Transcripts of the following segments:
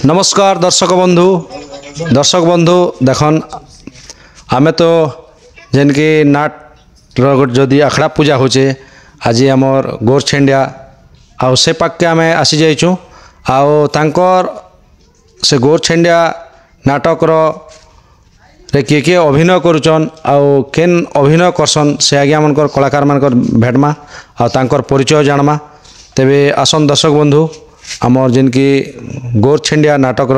नमस्कार दर्शक बंधु देखन आमे तो जेनकी नाट जदि आखड़ा पूजा होचे आज आमर गोर छेंडिया आउ से पाके आमे आसी जाइचु आउ तांकर से गोर छेंडिया नाटक रे किए अभिनय करुचन आउ केन अभिनय करसन से आगे मनकर कलाकार मानकर भेटमा आउ तांकर परिचय जानमा तेबे आसन दर्शक बंधु आमर जिनकी गोर छेंडिया नाटक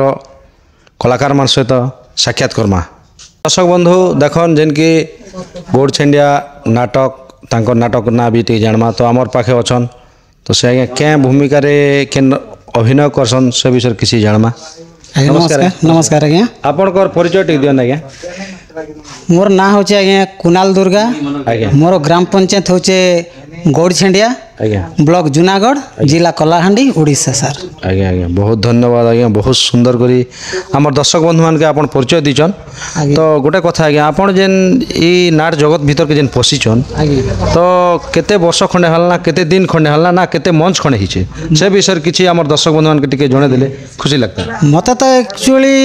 कलाकार मान सहित साक्षात करमा। दर्शक बंधु देखन जिनकी गोर छेंडिया नाटक तांकर नाटक ना भी टी जानमा तो आमर पाखे अछन तो से आगे क्या भूमिका रे केन अभिनय करसन से विषय किसी जानमा। नमस्कार नमस्कार आज्ञा आपनकर परिचय टिक दियन आज्ञा। मोर ना होचे आज्ञा कुणाल दुर्गा आज्ञा मोर ग्राम पंचायत होचे गोड़ छेंडिया आज्ञा ब्लॉक जूनागढ़ जिला कलाहांडी ओडिशा सर। आज्ञा आज्ञा बहुत धन्यवाद आज्ञा बहुत सुंदर करी आमर दर्शक बंधु मान के आपन परिचय दीचन तो गोटे कथा आज्ञा आपन जेन ई नाट जगत भीतर के जेन पसिचन तो केते वर्ष खंडे हलना केते दिन खंडे हलना ना केते मंच खंडे हिचे से विषय किछि आमर दर्शक बंधु मान के टिके जणे देले खुशी लगता। मते तो एक्चुअली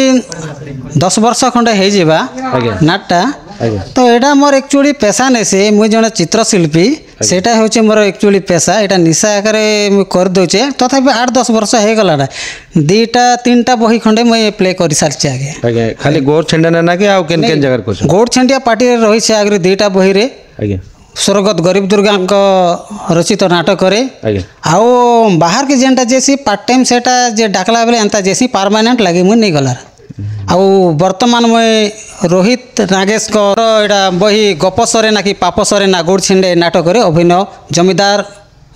10 वर्ष खंडे हे जेबा नाटटा तो एटा मोर एक्चुअली पेशा नै से मुई जने चित्रशिल्पी सेटा होचे मोर एक्चुअली पेशा एटा निशा आकारे मु कर दोचे तथापि 8-10 वर्ष हे गला दुईटा 3टा बही खंडे मैं प्ले कर सारचे आगे आगे खाली गोर छेंडिया ना के आउ केन केन जगह कोछ गोड़ छेंडिया पार्टी रे रही से आगे 2टा बही रे आगे स्वर्गत गरीब दुर्गा को रचित नाटक करे आओ बाहर के जेनटा जेसी पार्ट टाइम सेटा जे डाकला बेले एंता जेसी परमानेंट लागे मुई नै गला आउ वर्तमान मैं रोहित नागेश को एटा बही गप सरे ना कि पाप सरे ना गोड़ छेंडे नाटक रे अभिनय जमीदार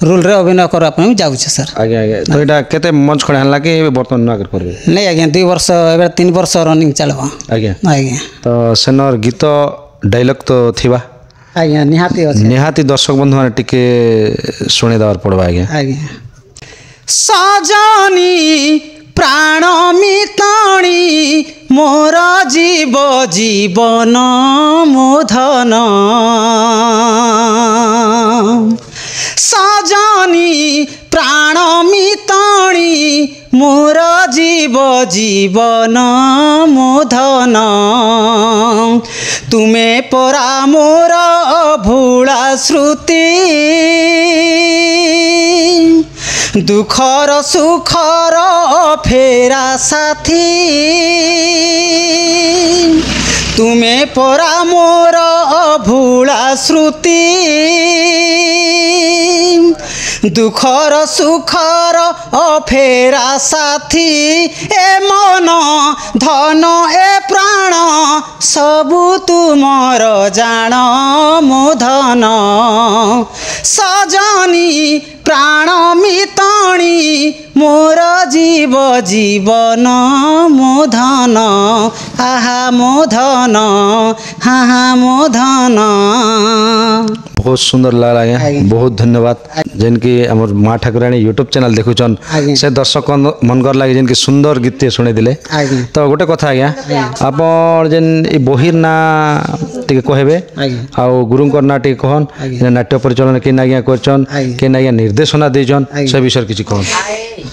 रोल रे अभिनय करबा पई जाउ छ सर। आगे आगे तो एटा केते मंच खड़े हला के वर्तमान ना कर करबे नै आगे 2 वर्ष एबे 3 वर्ष रनिंग चलबा आगे आगे तो सेनर गीत डायलॉग तो थिबा आगे निहाती दर्शक बंधु माने टिके सुने दवार पड़बा आगे आगे सजनी प्राण मिताणी मोर जीव जीवन मोधन सजनी प्राण मिताणी मोर जीव जीवन मोधन तुमे परा मोर भूला श्रुति दुखर सुखर फेरा साथी तुमे परा मोर भूला श्रुति दुखर सुखर फेरा साथी ए मन धन ए प्राण सबु तुमर जान मोधन सजनी प्राण मिताणी मोर जीव जीवन मोधन आहा मोधन हा मोधन। बहुत सुंदर लगा आज्ञा बहुत धन्यवाद जेनकी हमर माँ ठाकुराणी यूट्यूब चैनल देखुचन से दर्शक मनकर लगे जेनकी सुंदर गीत सुने दिले तो गोटे कथा आज्ञा आपन जेन ई बहिर ना टिके कहबे आ गुरुंकर ना टिके कहन नाट्य परिचालन के आज्ञा करचन के आज्ञा निर्देशना देजन से विषय किछि कहन।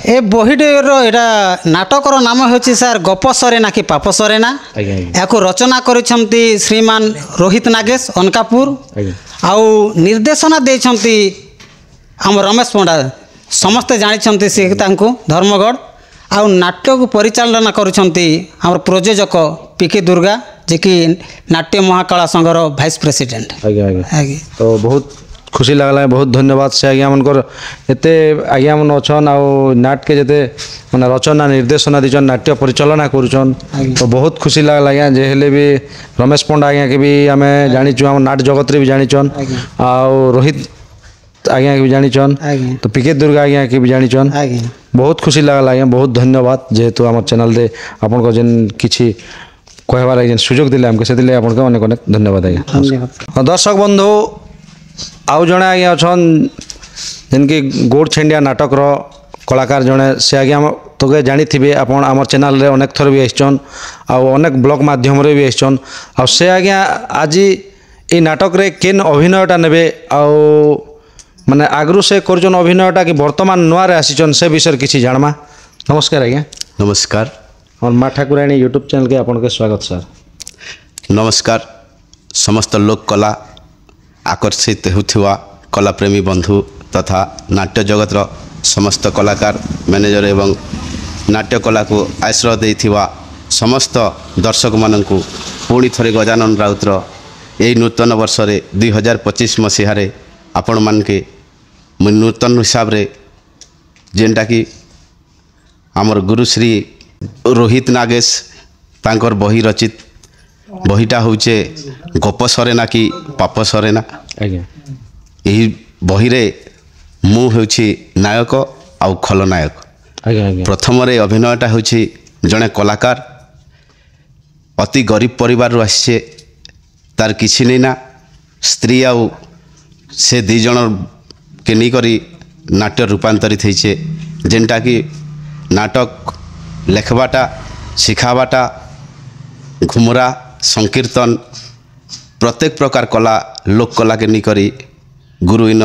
ए बहिडर एटा नाटकर नाम होछि सर गप सरे ना कि पाप सरे ना याको रचना करिसंती श्रीमान रोहित नागेश अनकापुर आउ निर्देशना देछंती हम रमेश पंडा समस्ते जानिछंती से तांको धर्मगढ़ आउ नाट्य को परिचालना करुछंती हमर प्रयोजक पीके दुर्गा जे कि नाट्य महाकला संघर वाइस प्रेसिडेंट आगे तो बहुत खुशी लगला बहुत धन्यवाद से आज्ञा मनकर एते आज्ञा मन अछन आ नाट के जते माने रचना निर्देशना दिचन नाट्य परिचालना करूचन तो बहुत खुशी लगला आज्ञा जे हेले भी रमेश पंडा आज्ञा के भी हमें जानिचु हम नाट जगत रे भी जानिचन आ रोहित आज्ञा के भी जानिचन तो पीके दुर्गा आज्ञा के भी जानिचन बहुत खुशी लगला आज्ञा बहुत धन्यवाद जेहेतु हमर चैनल दे आपन को जेन किछि कहबार जेन सुयोग दिले हमके से दिले आपन को अनेक अनेक धन्यवाद आज्ञा। दर्शक बंधु आउ जड़े आज्ञा अच्छन जिनकी गोड़ छेंडिया नाटक कलाकार जड़े से आज्ञा तो जानी थे आपन आम चैनल रे अनेक थर भी आइछन अनेक ब्लॉग माध्यम रे भी आइछन आ से आज्ञा आज ये नाटक रे केन अभिनयटा नेबे माने आगरू से करजन अभिनयटा कि वर्तमान नुआ रे आसीचन से विषय किछि जानमा। नमस्कार आज्ञा। नमस्कार। और माँ ठाकुराणी यूट्यूब चैनल के आपन के स्वागत सर। नमस्कार समस्त लोक कला आकर्षित होथिवा कला प्रेमी बंधु तथा नाट्य जगतर समस्त कलाकार मैनेजर एवं नाट्य कला को आश्रय देथिवा समस्त दर्शक माननकु पुणी थरे गजानन राउतर यही नूतन वर्ष रे 2025 मसीह आपण मान के नूतन हिसाब रे जेनटा कि आमर गुरुश्री रोहित नागेश तांकर बही रचित बहीटा होचे गप सरेना कि पाप सरेना। यही बही रे मु होछि नायक आउ खलनायक। प्रथम रे अभिनयटा होछि जड़े कलाकार अति गरीब परिवार आसे तार किसी नहीं ना स्त्री आउ से दी जन के नहीं करी नाट्य रूपांतरित होइछे जेनटा कि नाटक लेखबाटा शिखाबाटा घुमरा संकीर्तन प्रत्येक प्रकार कला लोक कला के नहीं करी गुरु इन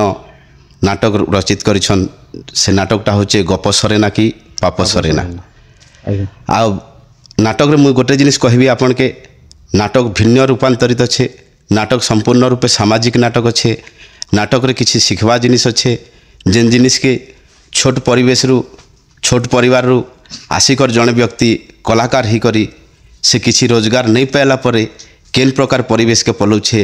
नाटक रचित करिछन। से नाटकटा होचे गप सरेना कि पाप सरेना। आ नाटक रे मुई गोटे जिनिस कहबी आपन के नाटक भिन्न रूपांतरित छे। नाटक संपूर्ण रूपे सामाजिक नाटक अच्छे। नाटक रे किसी शिखवा जिनिस अच्छे जेन जिनिस के छोट परिवेश रु छोट परिवार रु आसिकर जड़े व्यक्ति कलाकार ही करी से किसी रोजगार नहीं पाइला परे केन प्रकार परिवेश के पलौछे।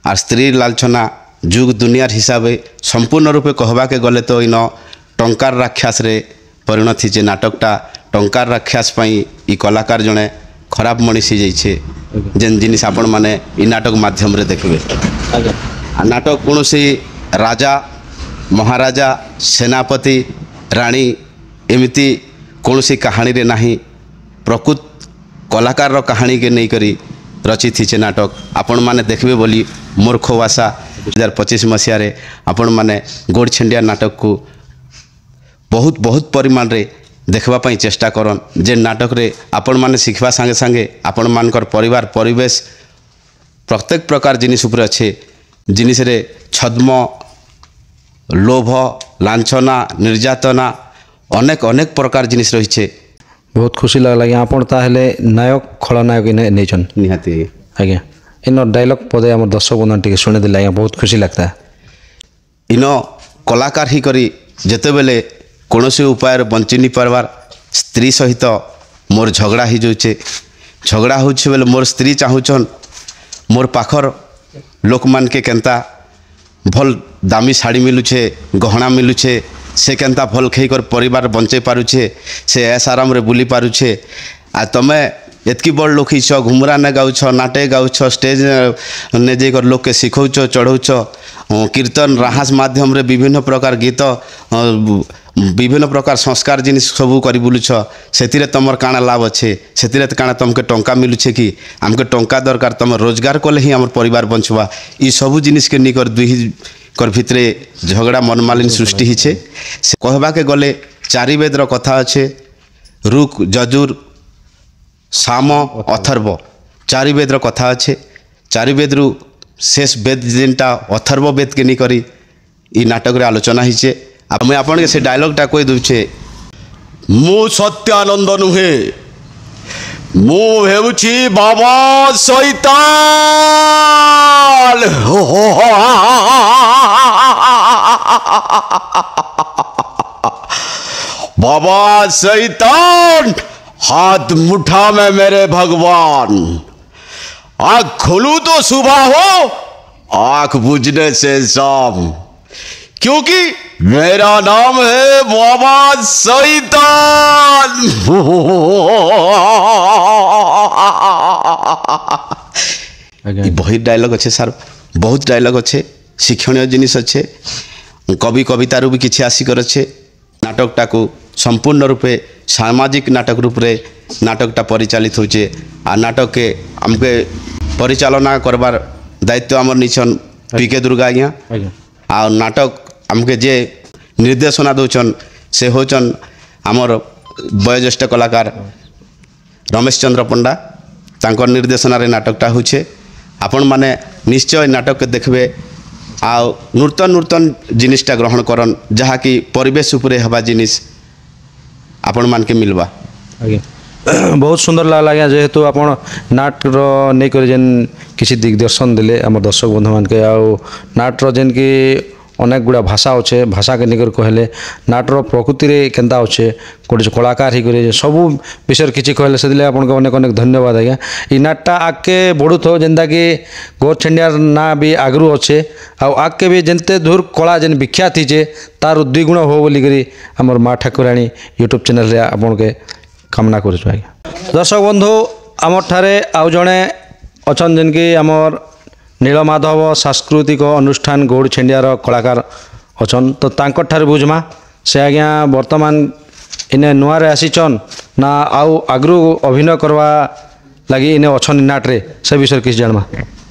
आर स्त्री लालछना जुग दुनियार हिसाब संपूर्ण रूपे कहबा के गले तो इन टंकार राक्षस रे परिणत हिचे। नाटकटा टंकार राक्षस पाई ई कलाकार जड़े खराब मनीषी जाइछे जेन जिनिस आपण माने ई नाटक माध्यम रे देखबे। नाटक कौन राजा महाराजा सेनापति राणी एमती कौन कहानी रे नाही प्रकृत कलाकार रो कहानी के नहीं करी रचित हिचे नाटक। आपण माने देखबे बोली मोर खोवासा 2025 मसीह रे आपण माने गोड़ छेंडिया नाटक को बहुत बहुत परिमाण रे देखबा पई चेष्टा करन। जे नाटक रे आपण माने शिखवा संगे संगे आपण मानकर परिवार परिवेश प्रत्येक प्रकार जिनिस उपरे अच्छे जिनिस रे छद्म लोभ लांछना निर्यातना अनेक अनेक प्रकार जिनिस रही। बहुत खुशी लगला आपन ताहले नायक खलनायक नेचन निहाती आज्ञा इन डायलॉग पदे आम दर्शक बंधन टिके शुणी देले आज्ञा बहुत खुशी लगता है। इन कलाकार ही करी जेते बेले कौनसी उपाय बंची नहीं पारबार स्त्री सहित मोर झगड़ा ही जाऊे झगड़ा होचे बेले मोर स्त्री चाहूचन मोर पाखर लोक मान के केंता भल दामी शाड़ी मिलुछे गहना मिलुछे से केंता भल खेई कर परिवार बंचे पारुछे से ऐस आराम रे बुली पारुछे। आ तमे एतकी बड़ लोक हिच घुमरा ने गाउछ नाटे गाउछ स्टेज ने जेकर लोक के सिखौछ चढ़ौछ कीर्तन राहास माध्यम रे विभिन्न प्रकार गीत विभिन्न प्रकार संस्कार जिनिस सबू करी बुलुछ से तुमर काଣା लाभ अच्छे से काଣା तुमके टंका मिलुछे कि आमके टंका दरकार तुम रोजगार कले ही आम परिवार बंचवा ई सबू जिनिस के निकर दुही कर भितरे झगड़ा मनमालिन सृष्टि हिचे। से कहबा के गले चारि वेद रो कथा अच्छे रुक यजुर साम अथर्व चारि वेद रो कथा अच्छे। चारि वेद रु शेष वेद जेनटा अथर्व वेद के नहीं करी ई नाटक रे आलोचना हिचे। मैं आपन के से डायलॉगटा कहि दूचे मु सत्यानंद नुहे मु हेउछि बाबा शैतान बाबा शैतान हाथ मुठा में मेरे भगवान आँख खोलूं तो सुबह हो आँख बुझने से शाम क्योंकि मेरा नाम है बाबा शैतान। बहुत डायलॉग अच्छे सर बहुत डायलॉग अच्छे शिक्षणीय जिनिस अच्छे कवि कवितारू भी किसी आसिकर अच्छे। नाटकटा को संपूर्ण रूपे सामाजिक नाटक रूप रे नाटकटा परिचालित होचे। आ नाटक के हमके परिचालना करबार दायित्व आमर निछन पीके दुर्गा आज्ञा। आ नाटक हमके जे निर्देशना दौचन से होचन आमर वयोज्येष्ठ कलाकार रमेश चंद्र पंडा तांकर निर्देशना रे नाटकटा होचे। आपण माने निश्चय नाटक के देखबे आ नूतन नूतन जिनिसटा ग्रहण करन जहा कि परिवेश उपरे हवा जिनिस आपण मान के मिलबा। बहुत सुंदर लगला आज्ञा जेहेतु आपण नाटर नहीं कर जेन किसी दिग्दर्शन देले आम दर्शक बंधु मान के आउ नाटर जेन कि अनेक गुड़ा भाषा अच्छे भाषा के निकर कहले नाटर प्रकृति रे केनता अच्छे गोटे कलाकार ही करे सबू विषय किसी कहले से आपको अनेक अनेक धन्यवाद आज्ञा। ई नाटटा आगे बढ़ू थो जेनता कि गौर छेंडियार ना भी आगरू अच्छे आगे भी जेनते दूर कला जेन विख्यात हिचे तार द्विगुण हो बोलिकी आमर माँ ठाकुराणी यूट्यूब चैनल रे आपन के कामना करूँ आज्ञा। दर्शक बंधु आमर ठारे आउ जड़े अच्छन जेन कि आमर नीलमाधव सांस्कृतिक अनुष्ठान गौड़ छेंडियार कलाकार अच्छन तो तांकर ठारे बुझमा से आज्ञा वर्तमान इने नुआ रे आसीचन ना आउ आगरू अभिनय करवा लगी इने अच्छन नाट्रे से विषय किस जानमा।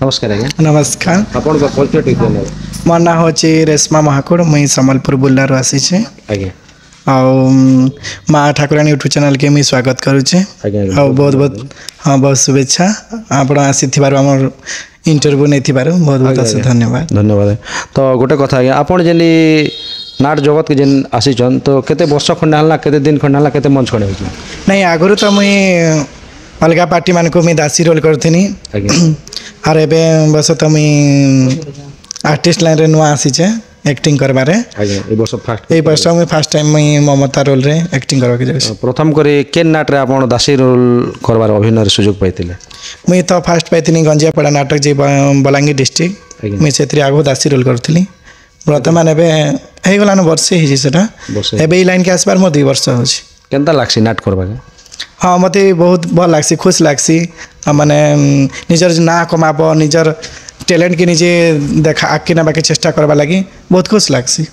नमस्कार आज्ञा। नमस्कार आपन को परिचय ठीक देले। मोर ना होची रेशमा महाकुड़ मुई सम्बलपुर बुल्लार आसी छे आज्ञा आउ माँ ठाकुराणी यूट्यूब चैनल के मुई स्वागत करूचे आज्ञा आउ बहुत बहुत हाँ बहुत शुभेच्छा आपण आसी थिबार हमर इंटरव्यू नहीं थिबार बहुत बहुत धन्यवाद। धन्यवाद। तो गोटे कथा आज्ञा आपण जेनी नाट जगत के जेन आसीचन तो केते वर्ष खंडा हला केते दिन खंडा हला केते मंच खंडा होची नहीं आगुरु तो मुई अलगा पार्टी मान को मुई दासी रोल करथिनी आर एबे बस तो मुई आर्टिस्ट लाइन रे नुआ आसी छे एक्टिंग करबारे आज्ञा ए वर्ष फास्ट ए वर्ष मुई फर्स्ट टाइम मुई ममता रोल रे एक्टिंग करबा के जाय प्रथम करे केन नाट रे आपण दासी रोल करबार अभिनय रे सुयोग पाइतिले। मुई तो फास्ट पाइथिनी गंजियापड़ा नाटक जे बलांगीर डिस्ट्रिक्ट मुई सेत्री आगो दासी रोल करथिली वर्तमान एबे हे गलान वर्षे हिजी सेटा एबे ई लाइन के आसबार मो 2 वर्ष होछि। केनता लागसी नाट करबा के? हाँ मते बहुत भल लागसी खुश लागसी माने निजर ना कमाबो निजर टैलेंट के निजे देखा आके ना बाके चेष्टा करबा लागि बहुत खुश लागसी।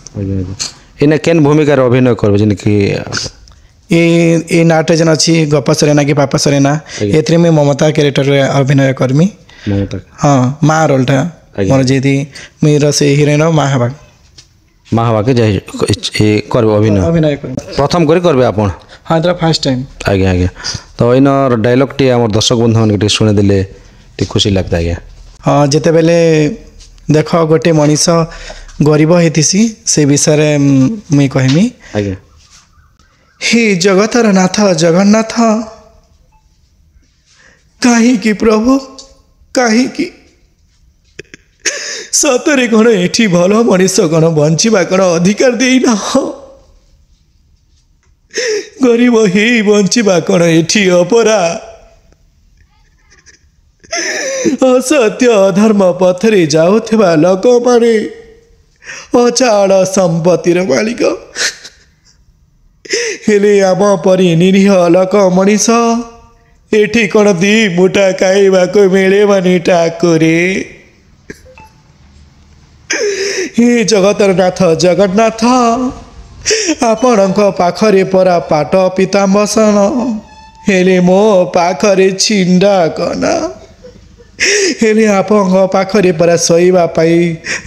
इने केन भूमिका रे अभिनय करबे जने कि ए नाटक जन अछि गप सरेना कि पापा सरेना एथरे में ममता कैरेक्टर रे अभिनय करमी ममता हाँ माँ रोलटा मोर जेदी मेरा से हीरोइन माँ हवा के जाय ए करबे अभिनय प्रथम करी करबे आपण? हाँ तो फर्स्ट टाइम आज्ञा आज्ञा। तो इनर डायलॉग टी हमर दर्शक बंधु मन के सुने दिले टी खुशी लगता आज्ञा। हाँ जिते बेले देख गोटे मनीष गरीब होतीसी से विषय मुई कहमी आज्ञा। हे जगतर नाथ जगन्नाथ कहीं की प्रभु कहीं की सतरे कौन एठी भल मनीष कौन बंचवा कौन अधिकार देना गरीब ही बंचवा कौन एठी अपरा असत्य अधर्म पथरे जाऊथिबा लोक माने अचाड़ संपत्तिर मालिक हेले आम परी निरीह लोक मनीष एठी कौन दी मुठा खाइबा को मिले मानी ठाकुरे हे जगतर नाथ जगन्नाथ आपण पाखरे परा पाट पीताम्बसन हेले मो पाखरे छिंडा कना हेले आपण पाखरे परा सोइबा पाई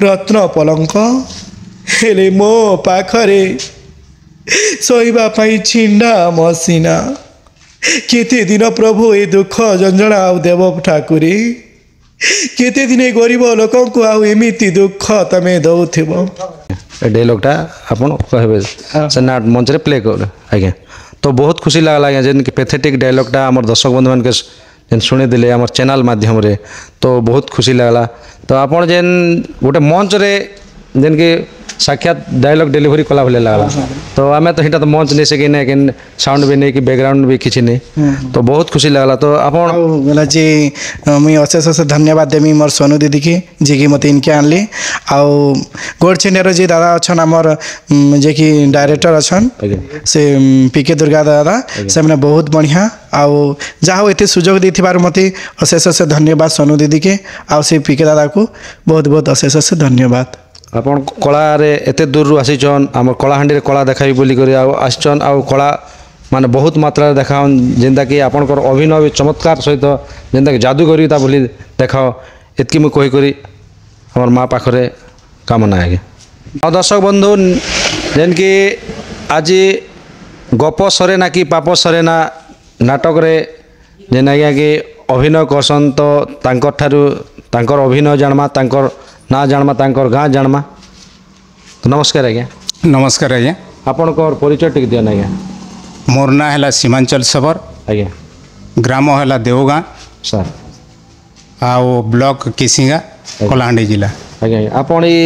रत्न पलंक हेले मो पाखरे सोइबा पाई छिंडा मसीना केते दिन प्रभु ए दुख जंजणा आउ देव ठाकुरे केते दिन गरीब लोक को आउ एमिति दुख तमे दउथिबो। डायलॉगटा आपण कहबे से नाट मंच रे प्ले कर आज्ञा। तो बहुत खुशी लागला आज्ञा जेन कि पैथेटिक डायलॉगटा हमर दर्शक बंधु मान के जेन सुने दिले हमर चैनल माध्यम रे तो बहुत खुशी लागला। तो आपण जेन गोटे मंच रे जेन कि साक्षात डायलॉग डिलीवरी कला भले लागला तो आमे तो हिटा तो मंच नहीं सके ना कि साउंड भी नहीं कि बैकग्राउंड भी किछि नहीं तो बहुत खुशी लागला। तो आपण बोला जी मुई अशेष अशेष धन्यवाद देमी मोर सोनू दीदी की जे कि मते इनके आनली आउ गोड़ छेंडियार जे दादा अछन हमर जे कि डायरेक्टर अछन से पीके दुर्गा दादा से मैंने बहुत बढ़िया आउ जहाँ एते सुजोग देथिबार मते अशेष अशेष धन्यवाद सोनू दीदी के आउ से पीके दादा को बहुत बहुत अशेष अशेष धन्यवाद। आपण कला रे एते दूर आसीचन आम कलाहांडी रे कला देखाई बोली करी आसचन आउ कला माने बहुत मात्रा देखाओ जेनता कि आपनकर अभिनय भी चमत्कार सहित जेनता कि जादूगरी ता बोली देखाओ एतकी मु कहि करी हमर माँ पाखरे कामना है। और दर्शक बंधु जेन कि आज गप सरे ना कि पाप सरे ना नाटक रे जेन आज्ञा कि अभिनय करसन तो तांकर ठारू तांकर अभिनय जानमा तांकर ना जानमा तांकर गाँ जानमा। तो नमस्कार आज्ञा। नमस्कार आज्ञा। आपनकर परिचय टिक दियन आज्ञा। मोर ना है सीमांचल सबर आज्ञा। ग्राम है देवगाँ ସାର୍ ଆଉ ବ୍ଲକ କିସିଙ୍ଗା କଳାହାଣ୍ଡି ଜିଲ୍ଲା। ଆଜ୍ଞା ଆଜ୍ଞା ଆପଣ ଏଇ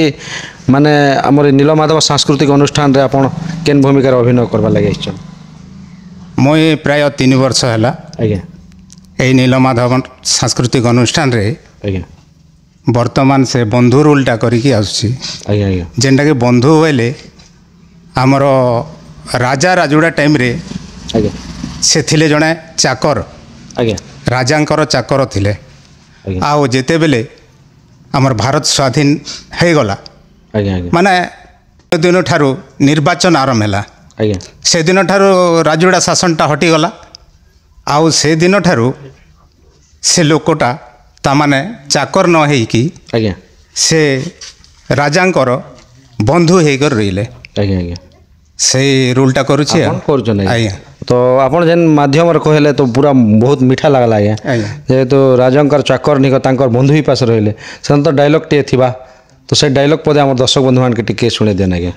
ମାନେ ଆମର ଏ ନୀଳମାଧବ ସାଂସ୍କୃତିକ ଅନୁଷ୍ଠାନରେ ଆପଣ କେନ୍ ଭୂମିକାରେ ଅଭିନୟ କରବା ଲାଗି ଆସିଛନ୍? ମୁଇଁ ପ୍ରାୟ 3 ବର୍ଷ ହେଲା ଆଜ୍ଞା ଏଇ ନୀଳମାଧବ ସାଂସ୍କୃତିକ ଅନୁଷ୍ଠାନରେ ଆଜ୍ଞା ବର୍ତ୍ତମାନ ସେ ବନ୍ଧୁ ରୋଲ୍ଟା କରିକି ଆସୁଛି। ଆଜ୍ଞା ଆଜ୍ଞା ଯେନ୍ଟାକି ବନ୍ଧୁ ବୋଇଲେ ଆମର ରାଜା ରାଜୁଡ଼ା ଟାଇମ୍ରେ ଆଜ୍ଞା ସେ ଥିଲେ ଜଣେ ଚାକର, ଆଜ୍ଞା ରାଜାଙ୍କର ଚାକର ଥିଲେ। ଆଜ୍ଞା ଆଉ ଯେତେବେଳେ ଆମର ଭାରତ ସ୍ୱାଧୀନ ହେଇଗଲା ଆଜ୍ଞା ଆଜ୍ଞା ମାନେ ଦିନଠାରୁ ନିର୍ବାଚନ ଆରମ୍ଭ ହେଲା, ଆଜ୍ଞା ସେଦିନଠାରୁ ରାଜୁଡ଼ା ଶାସନଟା ହଟିଗଲା। ଆଉ ସେଦିନଠାରୁ ସେ ଲୋକଟା ତାମାନେ ଚାକର ନ ହେଇକି ଆଜ୍ଞା ସେ ରାଜାଙ୍କର ବନ୍ଧୁ ହେଇକରି ରହିଲେ। ଆଜ୍ଞା ଆଜ୍ଞା ସେଇ ରୋଲ୍ଟା କରୁଛି ଆପଣ କରୁଛନ୍ତି ଆଜ୍ଞା। ତ ଆପଣ ଯେନ୍ ମାଧ୍ୟମରେ କହିଲେ ତ ପୁରା ବହୁତ ମିଠା ଲାଗଲା ଆଜ୍ଞା। ଆଜ୍ଞା ଯେହେତୁ ରାଜାଙ୍କର ଚାକର ନିକ ତାଙ୍କର ବନ୍ଧୁ ହିଁ ପାଶେ ରହିଲେ ସେମାନେ ତ ଡାଇଲଗ୍ଟିଏ ଥିବା, ତ ସେ ଡାଇଲଗ୍ ପଦେ ଆମର ଦର୍ଶକ ବନ୍ଧୁମାନଙ୍କୁ ଟିକେ ଶୁଣେଇ ଦେନ୍ ଆଜ୍ଞା।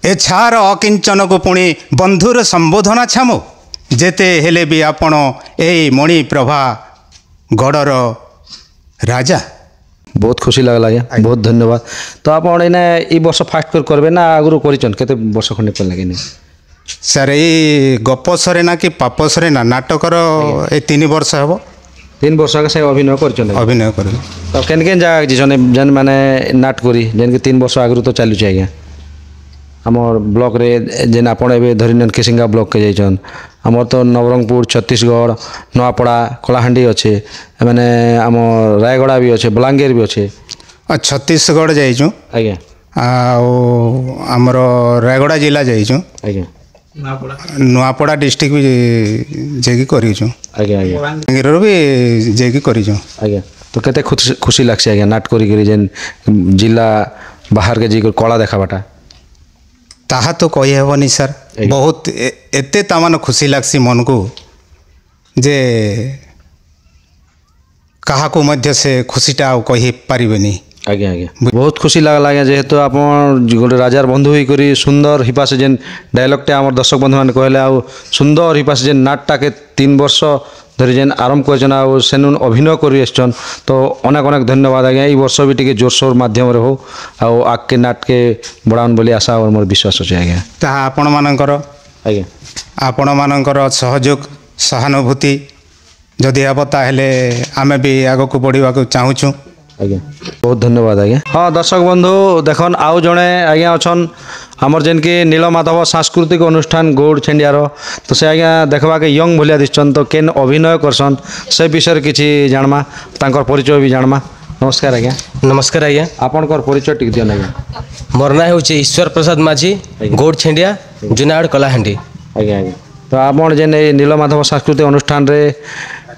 ଏ ଛାର ଅକିଞ୍ଚନକୁ ପୁଣି ବନ୍ଧୁର ସମ୍ବୋଧନା ଛାମୁ, ଯେତେ ହେଲେ ବି ଆପଣ ଏଇ ମଣିପ୍ରଭା ଗଡ଼ର ରାଜା। ବହୁତ ଖୁସି ଲାଗଲା ଆଜ୍ଞା, ବହୁତ ଧନ୍ୟବାଦ। ତ ଆପଣ ଏଇନା ଏଇ ବର୍ଷ ଫାଷ୍ଟ କରି କରିବେ ନା ଆଗରୁ କରିଛନ୍ କେତେ ବର୍ଷ ଖଣ୍ଡେ କଲେ ଲାଗେନି? ସାର୍ ଏଇ ଗପ ସରେନା କି ପାପ ସରେନା ନାଟକର ଏଇ 3 ବର୍ଷ ହେବ 3 ବର୍ଷ ଆগে ସେ ଅଭିନୟ କରିଛନ୍ ଆଜ୍ଞା। ଅଭିନୟ କରିବି। ତ କେନ୍ କେନ୍ ଜାଗା ଯାଇଛନ୍ ଯେନ୍ ମାନେ ନାଟ କରି ଯେନ୍କି 3 ବର୍ଷ ଆଗରୁ ତ ଚାଲୁଛି ଆଜ୍ଞା। ଆମର ବ୍ଲକରେ ଯେନ୍ ଆପଣ ଏବେ ଧରି ନିଅନ୍ କିସିଙ୍ଗା ବ୍ଲକକେ ଯାଇଛନ୍, ଆମର ତ ନବରଙ୍ଗପୁର, ଛତିଶଗଡ଼, ନୂଆପଡ଼ା, କଳାହାଣ୍ଡି ଅଛେ, ମାନେ ଆମ ରାୟଗଡ଼ା ବି ଅଛେ, ବଲାଙ୍ଗୀର ବି ଅଛେ। ଛତିଶଗଡ଼ ଯାଇଛୁ, ଆଜ୍ଞା ଆଉ ଆମର ରାୟଗଡ଼ା ଜିଲ୍ଲା ଯାଇଛୁ, ଆଜ୍ଞା ନୂଆପଡ଼ା ଡିଷ୍ଟ୍ରିକ୍ଟ ବି ଯାଇକି କରିଛୁ, ଆଜ୍ଞା ଆଜ୍ଞା ବଲାଙ୍ଗୀରରୁ ବି ଯାଇକି କରିଛୁ। ଆଜ୍ଞା ତ କେତେ ଖୁସି ଲାଗ୍ସି ଆଜ୍ଞା ନାଟ କରିକିରି ଯେନ୍ ଜିଲ୍ଲା ବାହାରକେ ଯାଇକରି କଳା ଦେଖାବାଟା? ତାହା ତ କହିହେବନି ସାର୍, ଆଜ୍ଞା। ବହୁତ ଏତେ ତାମାନେ ଖୁସି ଲାଗ୍ସି ମନକୁ ଯେ କାହାକୁ ମଧ୍ୟ ସେ ଖୁସିଟା ଆଉ କହିପାରିବେନି। ଆଜ୍ଞା ଆଜ୍ଞା ବହୁତ ଖୁସି ଲାଗଲା ଆଜ୍ଞା, ଯେହେତୁ ଆପଣ ଗୋଟେ ରାଜାର ବନ୍ଧୁ ହେଇକରି ସୁନ୍ଦର ହିପାସେ ଯେନ୍ ଡାଇଲଗ୍ଟା ଆମର ଦର୍ଶକ ବନ୍ଧୁମାନେ କହିଲେ, ଆଉ ସୁନ୍ଦର ହିପାସେ ଯେନ୍ ନାଟଟାକେ 3 ବର୍ଷ ଧରି ଯେନ୍ ଆରମ୍ଭ କରିଛନ୍ ଆଉ ସେନୁ ଅଭିନୟ କରି ଆସିଛନ୍, ତ ଅନେକ ଅନେକ ଧନ୍ୟବାଦ ଆଜ୍ଞା। ଏଇ ବର୍ଷ ବି ଟିକେ ଜୋରସୋର ମାଧ୍ୟମରେ ହଉ ଆଉ ଆଗକେ ନାଟକେ ବଢ଼ାଉନ୍ ବୋଲି ଆଶା ଆଉ ମୋର ବିଶ୍ୱାସ ଅଛି ଆଜ୍ଞା। ତାହା ଆପଣମାନଙ୍କର ଆଜ୍ଞା ଆପଣମାନଙ୍କର ସହଯୋଗ ସହାନୁଭୂତି ଯଦି ହେବ ତାହେଲେ ଆମେ ବି ଆଗକୁ ବଢ଼ିବାକୁ ଚାହୁଁଛୁ। ଆଜ୍ଞା ବହୁତ ଧନ୍ୟବାଦ ଆଜ୍ଞା। ହଁ ଦର୍ଶକ ବନ୍ଧୁ ଦେଖନ୍ ଆଉ ଜଣେ ଆଜ୍ଞା ଅଛନ୍ ଆମର ଯେନ୍କି ନୀଳମାଧବ ସାଂସ୍କୃତିକ ଅନୁଷ୍ଠାନ ଗୌଡ଼ ଛେଣ୍ଡିଆର, ତ ସେ ଆଜ୍ଞା ଦେଖବାକେ ୟଙ୍ଗ ଭଳିଆ ଦିଶଛନ୍, ତ କେନ୍ ଅଭିନୟ କରସନ୍ ସେ ବିଷୟରେ କିଛି ଜାଣମା, ତାଙ୍କର ପରିଚୟ ବି ଜାଣମା। ନମସ୍କାର ଆଜ୍ଞା। नमस्कार आज्ञा, ଆପଣଙ୍କର ପରିଚୟ ଟିକେ ଦିଅନ୍ ଆଜ୍ଞା। मोर ना हूँ ईश्वर प्रसाद माझी, गौड़ छेंडिया, जुनागढ़ कलाहांडी। ଆଜ୍ଞା ଆଜ୍ଞା ତ ଆପଣ ଯେନ୍ ଏଇ ନୀଳମାଧବ ସାଂସ୍କୃତିକ ଅନୁଷ୍ଠାନରେ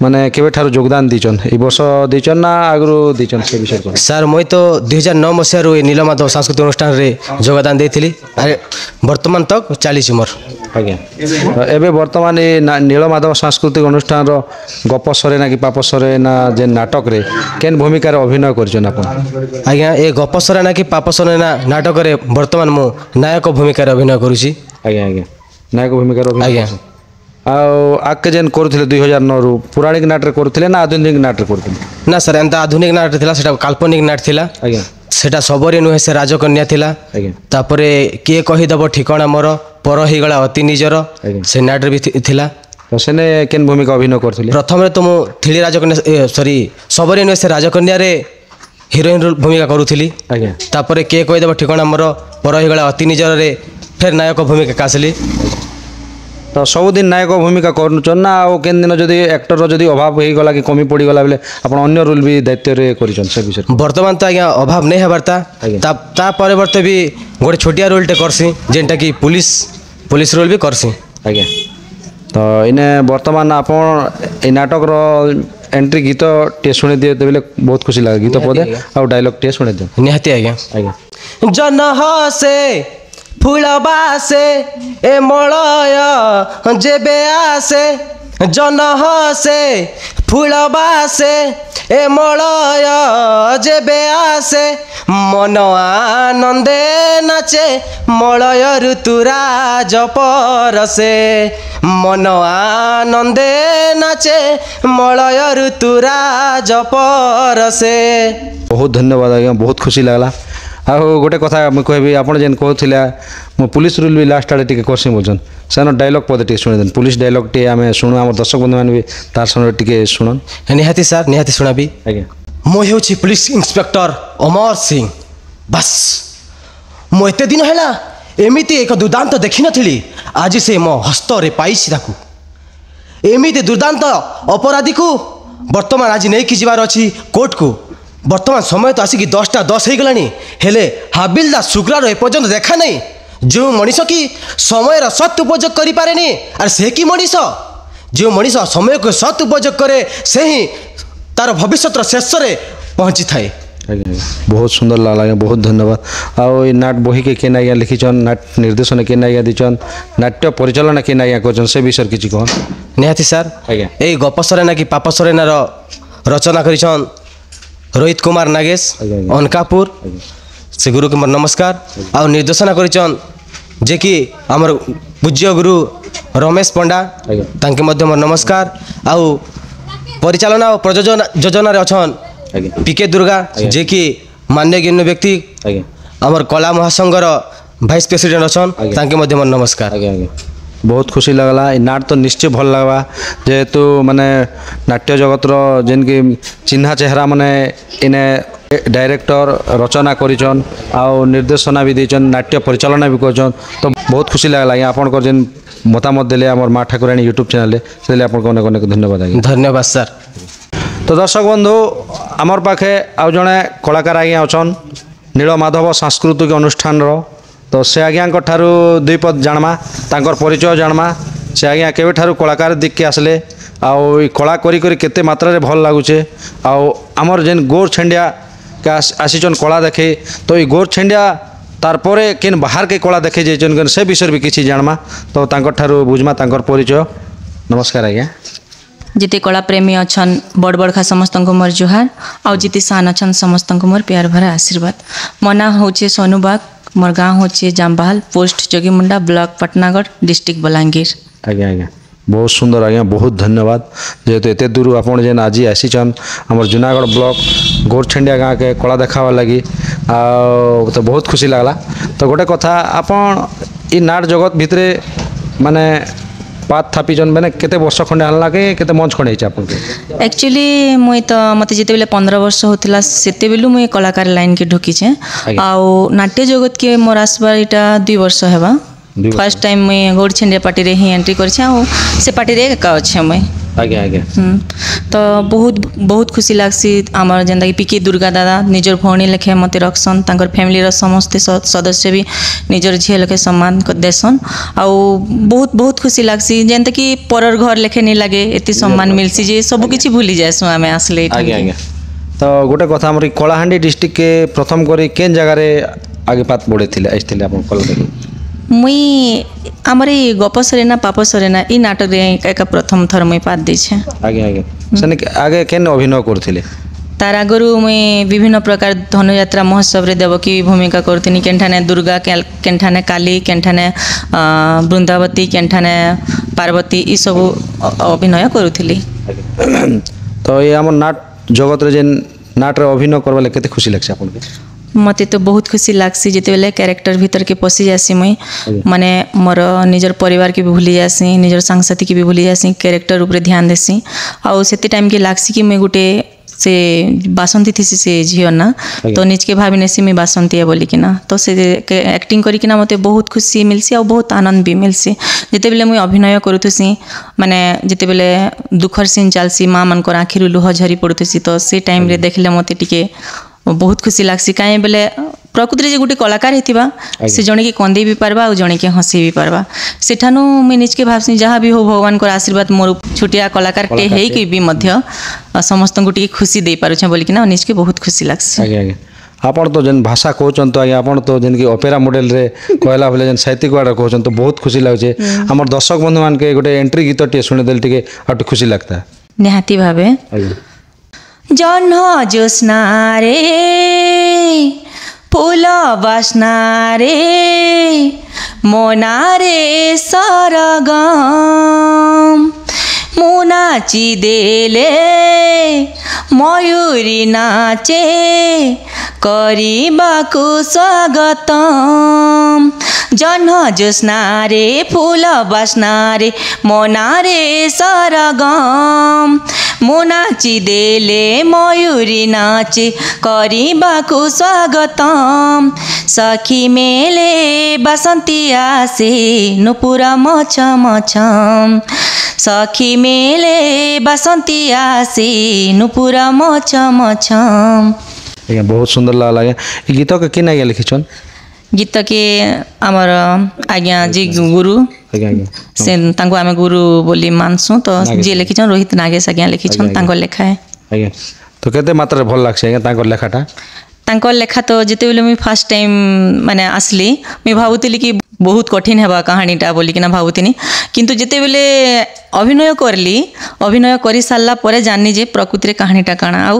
ମାନେ କେବେଠାରୁ ଯୋଗଦାନ ଦେଇଛନ୍? ଏଇ ବର୍ଷ ଦେଇଛନ୍ ନା ଆଗରୁ ଦେଇଛନ୍ ସେ ବିଷୟରେ କହିବେ? ସାର୍ मुई तो 2009 मसीहारू ए नीलमाधव सांस्कृतिक अनुष्ठान रे योगदान देइथिली, आरे वर्तमान तक चलीछि मोर। ଆଜ୍ଞା ତ ଏବେ ବର୍ତ୍ତମାନ ଏ ନୀଳମାଧବ ସାଂସ୍କୃତିକ ଅନୁଷ୍ଠାନର ଗପ ସରେ ନା କି ପାପ ସରେ ନା ଯେନ୍ ନାଟକରେ କେନ୍ ଭୂମିକାରେ ଅଭିନୟ କରିଛନ୍ ଆପଣ? आज्ञा ए गप सरेना कि पाप सरेना नाटक रे वर्तमान मु नायक भूमिका रे अभिनय करूछि। ଆଜ୍ଞା ଆଜ୍ଞା ନାୟକ ଭୂମିକାରେ ଅଭିନୟ ଆଜ୍ଞା। କରିଛନ୍। ଆଉ ଆଗକେ ଯେନ୍ କରୁଥିଲେ 2009ରୁ ପୌରାଣିକ ନାଟରେ କରୁଥିଲେ ନା ଆଧୁନିକ ନାଟରେ କରୁଥିଲେ? ना सर एंता आधुनिक नाट थिला, सेटा काल्पनिक नाट थिला, ଆଜ୍ଞା सेटा सबरे नुहे से राजकन्या थिला। ଆଜ୍ଞା तापरे किए कहिदब ठिकाना मोर पर हिगला अति निजर, ଆଜ୍ଞା से नाट रे भी थिला। ତ ସେନେ କେନ୍ ଭୂମିକା ଅଭିନୟ କରିଥିଲେ? प्रथम तो मु थिली राजकन्या सॉरी सबरे नुहे से राजकन्या रे हिरोइन रोल भूमिका करूथिली। ଆଜ୍ଞା तापरे किए कहिदब ठिकाना मोर पर हिगला अति निजर रे फेर नायक भूमिका कासली। ତ ସବୁଦିନ ନାୟକ ଭୂମିକା କରୁଛନ୍ ନା ଆଉ କେନ୍ ଦିନ ଯଦି ଆକ୍ଟରର ଯଦି ଅଭାବ ହେଇଗଲା କି କମି ପଡ଼ିଗଲା ବେଲେ ଆପଣ ଅନ୍ୟ ରୋଲ୍ ବି ଦାୟିତ୍ୱରେ କରିଛନ୍ ସେ ବିଷୟରେ? वर्तमान तो आज्ञा अभाव नहीं हेबारता, आज्ञा। ता परिवर्ते भी गोटे छोटिया रोलटे करसी, जेनटा कि पुलिस रोल भी करसी। ଆଜ୍ଞା ତ ଏଇନେ ବର୍ତ୍ତମାନ ଆପଣ ଏଇ ନାଟକର ଏଣ୍ଟ୍ରି ଗୀତ ଟିକେ ଶୁଣି ଦିଏ ବେଲେ ବହୁତ ଖୁସି ଲାଗେ। ଗୀତ ପଦେ ଆଉ ଡାଇଲଗ୍ ଟିକେ ଶୁଣି ଦିଅ। निहाती आज्ञा। ଆଜ୍ଞା जन हसे फूल बासे ए मलय जेबे आसे जन हसे फूल बासे ए मलय जेबे आसे मन आनंदे नाचे मलय ऋतुराज परसे मन आनंदे नाचे मलय ऋतुराज परसे। बहुत धन्यवाद आज्ञा, बहुत खुशी लगला। आ गोटे कथा मुझे कहबी आप जेन कहला मो पुलिस रूल भी लास्ट आड़े टी करसी बोलछन सेन डायलॉग पदे टी शुणी देन पुलिस डायलॉग टी आम शुणु आम दर्शक बंधु मैंने भी तार समय टी शुणन। निहाती सर निहाती शुणाबी। आज्ञा मो हेउछि पुलिस इंस्पेक्टर अमर सिंह। बस मो एते दिन हैला एमिति एक दुर्दांत देखि नथिली, आज से मो हस्त रे पाइछि ताकू। एमिति दुर्दांत अपराधी को वर्तमान आज नहीं कि जिबार अछि कोर्ट को। वर्तमान समय तो आसिक 10टा 10 हो गलानी हेले हाबिलदार शुक्लार एपर्यंत देखा नहीं। जो मनीष की समय सत उपयोग करि पारेनी आर से कि मनीष जो मनीष समय को सत उपयोग करे से ही तार भविष्य शेष रे पहुँची थाए। बहुत सुंदर लगा, बहुत धन्यवाद। आउ ये नाट बही के केन आज्ञा लिखिछन, नाट निर्देशन केन आज्ञा दिछन, नाट्य परिचालन केन आज्ञा करछन से विषय किछि कहन। निहाती सर आज्ञा ए गप सरेना कि पाप सरेना रचना करिछन रोहित कुमार नागेश अनकापुर से गुरु के मोर नमस्कार। आ निर्देशना करिछन जे कि हमर पूज्य गुरु रमेश पंडा तांके मध्य मोर नमस्कार। आउ परिचालना और प्रयोजन योजना रे अछन पीके दुर्गा जे कि मान्यगण्य व्यक्ति हमर कला महासंघर वाइस प्रेसिडेंट अछन तांके मध्य मोर नमस्कार। बहुत खुशी लगला। नाट तो निश्चय भल लगवा जेहेतु माने नाट्य जगत जेन कि चिन्हा चेहरा माने इने डायरेक्टर रचना करिछन आउ निर्देशना भी देछन, नाट्य परिचालना भी करछन। तो बहुत खुशी लगला आपन जेन मतामत देले हमर माँ ठाकुराणी यूट्यूब चैनल से आपन अनेक अनेक धन्यवाद। धन्यवाद सर। तो दर्शक बंधु आमर पाखे आउ जड़े कलाकार आज्ञा अछन नीलमाधव सांस्कृतिक अनुष्ठान तो से आज्ञा ठारू दुई पद जानमा तांकर परिचय जानमा से आज्ञा केबे ठारू कलाकार दिख के आसले आउ कला करी करी केते मात्रा रे भल लागुचे आउ आमर जेन गोर छेंडिया का आसीचन कला देखे तो ये गोर छेंडिया तार परे केन बाहर के कला देखे जेचन केन से विषय भी किछि जानमा तो तांकर ठारू बुझमा तांकर परिचय। नमस्कार आज्ञा। जिते कला प्रेमी अछन बड़ बड़खा समस्त को मोर जुहार आउ जिते सान अछन समस्त को मोर प्यार भरा आशीर्वाद। मो ना होचे सोनू बाग, मोर गाँव होचे Jambal, post Jogimunda, block Patnagarh, district Balangir. आज्ञा आज्ञा बहुत सुंदर आज्ञा, बहुत धन्यवाद जेहेतु एते दूर आपन जेन आज आसीचन हमर जूनागढ़ ब्लॉक गोरछेंडिया गाँव के कला देखावा लगी आ तो बहुत खुशी लगला। तो गोटे कथा आपन ई नाट जगत भितरे माने पात थापिचन मैंने केते वर्ष खंडे हल्ला के केते मंच खंडे हिच आपन एक्चुअली मुई तो मते जेते बेले 15 वर्ष होतिला सेते बेलु मुई कलाकार लाइन के ढुकी छे आउ नाट्य जगत के मोर आसबार इटा 2 वर्ष हेबा। फर्स्ट टाइम मुई गोरछेंडिया पार्टी रे ही एंट्री करछे आ से पार्टी रे का अच्छे मुई। आज्ञा आज्ञा तो बहुत बहुत खुशी लागसी। आमर जेंदा कि पीके दुर्गा दादा निजर भौणी लेखे मते रखसन, तांकर फैमिली रो समस्त सदस्य भी निजर झिया लेखे सम्मान देसन आउ बहुत बहुत खुशी लागसी जेंता कि परर घर लेखे नहीं लागे एति सम्मान मिलसी जे सब किछि भूली जायसु आमे आसले। आज्ञा आज्ञा तो गोटे कथा हमर कलाहांडी डिस्ट्रिक्ट के प्रथम करी केन जगह रे आगे पात बढ़े थिले आइथिले आपन कल देखि मुई आमर गप सरेना पाप सरेना ई नाटक रे एका प्रथम थर मुई पात दै छे। आगे आगे सने आगे केन अभिनय करथिले तार आगरू मुई विभिन्न प्रकार धनुयात्रा महोत्सव रे देवकी भूमिका करथिनी, केनठाने दुर्गा, केनठाने काली, केनठाने वृंदावती, केनठाने पार्वती ई सब अभिनय करूथिली। तो ये हमर नाट जगत रे जेन नाट रे अभिनय करबले केते खुशी लागसे आपन के? मते तो बहुत खुशी लागसी जेते बेले कैरेक्टर भीतर के पसी जासी मुई माने मोर निजर परिवार के भी भूली जासी, निजर सांगसाथी के भी भूली जासी, कैरेक्टर ऊपर ध्यान देसी आउ सेते टाइम के लागसी कि मुई गुटे से बासंती थी से झियो ना तो निज के भाभी नेसी मुई बासंती है बोली कि ना तो से एक्टिंग करी कि ना मते बहुत खुशी मिलसी और बहुत आनंद भी मिलसी। जेते बेले मुई अभिनय करूथसी माने जेते बेले दुखर सीन चलसी माँ मन को आखिर लुह झरी पड़ुथसी तो से टाइम रे देखले मते टिके बहुत खुशी लागसी। काहे बेले प्रकृति जे गुटे कलाकार हेतिबा से जणे के कंदे भी पारबा और जणे के हंसी भी पारबा सेठानु मुई निज के भाबसी जहाँ भी हो भगवान को आशीर्वाद मोर छोटिया कलाकार टे हेई कि भी मध्य समस्त को टिके खुशी दे पारुछे बोली कि ना निज के बहुत खुशी लागसी। आगे आगे ଆପଣ ତ ଯେନ୍ ଭାଷା କହୁଛନ୍ତି ଆଜ୍ଞା ଆପଣ ତ ଯେନ୍କି ଅପେରା ମଡେଲରେ କହିଲା ଭଳି ଯେନ୍ ସାହିତ୍ୟିକ ଆଡ଼େ କହୁଛନ୍ତି ତ ବହୁତ ଖୁସି ଲାଗୁଛେ ଆମର ଦର୍ଶକ ବନ୍ଧୁମାନକେ ଗୋଟେ ଏଣ୍ଟ୍ରି ଗୀତଟିଏ ଶୁଣିଦେଲେ ଟିକେ ଆଉ ଟିକେ ଖୁସି ଲାଗତା। ନିହାତି ଭାବେ ଆଜ୍ଞା ଜହ୍ନ ଜ୍ୟୋତ୍ସ୍ନାରେ ଫୁଲ ବାସ୍ନାରେ ମୋ ନାଁରେ ସରଗମ ମୁଁ ନାଚି ଦେଲେ ମୟୂରୀ ନାଚେ କରିବାକୁ ସ୍ୱାଗତମ ଜହ୍ନ ଜ୍ୟୋତ୍ସ୍ନାରେ ଫୁଲ ବାସ୍ନାରେ ମୋ ନାଁରେ ସରଗମ ମୁଁ ନାଚି ଦେଲେ ମୟୂରୀ ନାଚେ କରିବାକୁ ସ୍ୱାଗତମ ସଖୀ ମେଲେ ବାସନ୍ତୀ ଆସେ ନୂପୁର ମଛ ମଛମ ସଖୀ ମେଲେ ବାସନ୍ତୀ ଆସେ ନୂପୁର ମଛ ମଛମ। ଆଜ୍ଞା ବହୁତ ସୁନ୍ଦର ଲାଗଲା ଆଜ୍ଞା ଏ ଗୀତକେ କିନ୍ ଆଜ୍ଞା ଲେଖିଛନ୍? ଗୀତକେ ଆମର ଆଜ୍ଞା ଯେ ଗୁରୁ ଆଜ୍ଞା ଆଜ୍ଞା ସେ ତାଙ୍କୁ ଆମେ ଗୁରୁ ବୋଲି ମାନସୁଁ ତ ଯିଏ ଲେଖିଛନ୍ ରୋହିତ ନାଗେଶ ଆଜ୍ଞା ଲେଖିଛନ୍ ତାଙ୍କର ଲେଖା ଆଜ୍ଞା ତ କେତେ ମାତ୍ରାରେ ଭଲ ଲାଗ୍ସି ଆଜ୍ଞା ତାଙ୍କର ଲେଖାଟା? ତାଙ୍କର ଲେଖା ତ ଯେତେବେଳେ ମୁଇଁ ଫାର୍ଷ୍ଟ ଟାଇମ୍ ମାନେ ଆସିଲି ମୁଇଁ ଭାବୁଥିଲି କି ବହୁତ କଠିନ ହେବା କାହାଣୀଟା ବୋଲିକିନା ଭାବୁଥିଲି କିନ୍ତୁ ଯେତେବେଳେ ଅଭିନୟ କରଲି ଅଭିନୟ କରି ସାରିଲା ପରେ ଜାଣିଲି ଯେ ପ୍ରକୃତିରେ କାହାଣୀଟା କାଣା ଆଉ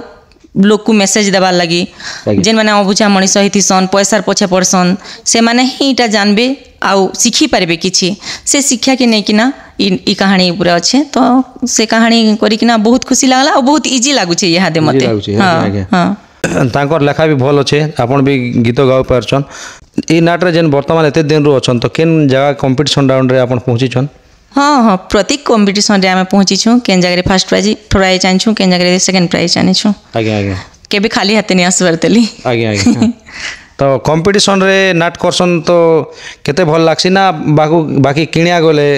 ଲୋକକୁ ମେସେଜ ଦେବାର୍ ଲାଗି ଯେନ୍ମାନେ ଅବୁଝା ମଣିଷ ହେଇଥିସନ୍ ପଇସାର ପଛେ ପଡ଼ସନ୍ ସେମାନେ ହିଁ ଇଟା ଜାନବେ ଆଉ ଶିଖିପାରିବେ କିଛି ସେ ଶିକ୍ଷାକେ ନେଇକିନା ଇ କାହାଣୀ ଉପରେ ଅଛେ ତ ସେ କାହାଣୀ କରିକିନା ବହୁତ ଖୁସି ଲାଗଲା ଆଉ ବହୁତ ଇଜି ଲାଗୁଛେ ଇହାଦେ ମତେ ହଁ ତାଙ୍କର ଲେଖା ବି ଭଲ ଅଛେ ଆପଣ ବି ଗୀତ ଗାଇ ପାରୁଛନ୍ ଇ ନାଟରେ ଯେନ୍ ବର୍ତ୍ତମାନ ଏତେ ଦିନରୁ ଅଛନ୍ ତ କେନ୍ ଜାଗା କମ୍ପିଟିସନ୍ ରାଉଣ୍ଡରେ ଆପଣ ପହଞ୍ଚିଛନ୍? ହଁ ହଁ ପ୍ରତ୍ୟେକ କମ୍ପିଟିସନ୍ରେ ଆମେ ପହଞ୍ଚିଛୁଁ କେନ୍ ଜାଗାରେ ଫାର୍ଷ୍ଟ ପ୍ରାଇଜ୍ ଆଣିଛୁଁ କେନ୍ ଜାଗାରେ ସେକେଣ୍ଡ ପ୍ରାଇଜ୍ ଆଣିଛୁଁ ଆଜ୍ଞା ଆଜ୍ଞା କେବେ ଖାଲି ହାତେ ନେଇ ଆସିବାର ତେଲି ଆଜ୍ଞା ଆଜ୍ଞା ତ କମ୍ପିଟିସନ୍ରେ ନାଟ କରସନ୍ ତ କେତେ ଭଲ ଲାଗ୍ସି ନା ବାକି କିଣିଆ ଗଲେ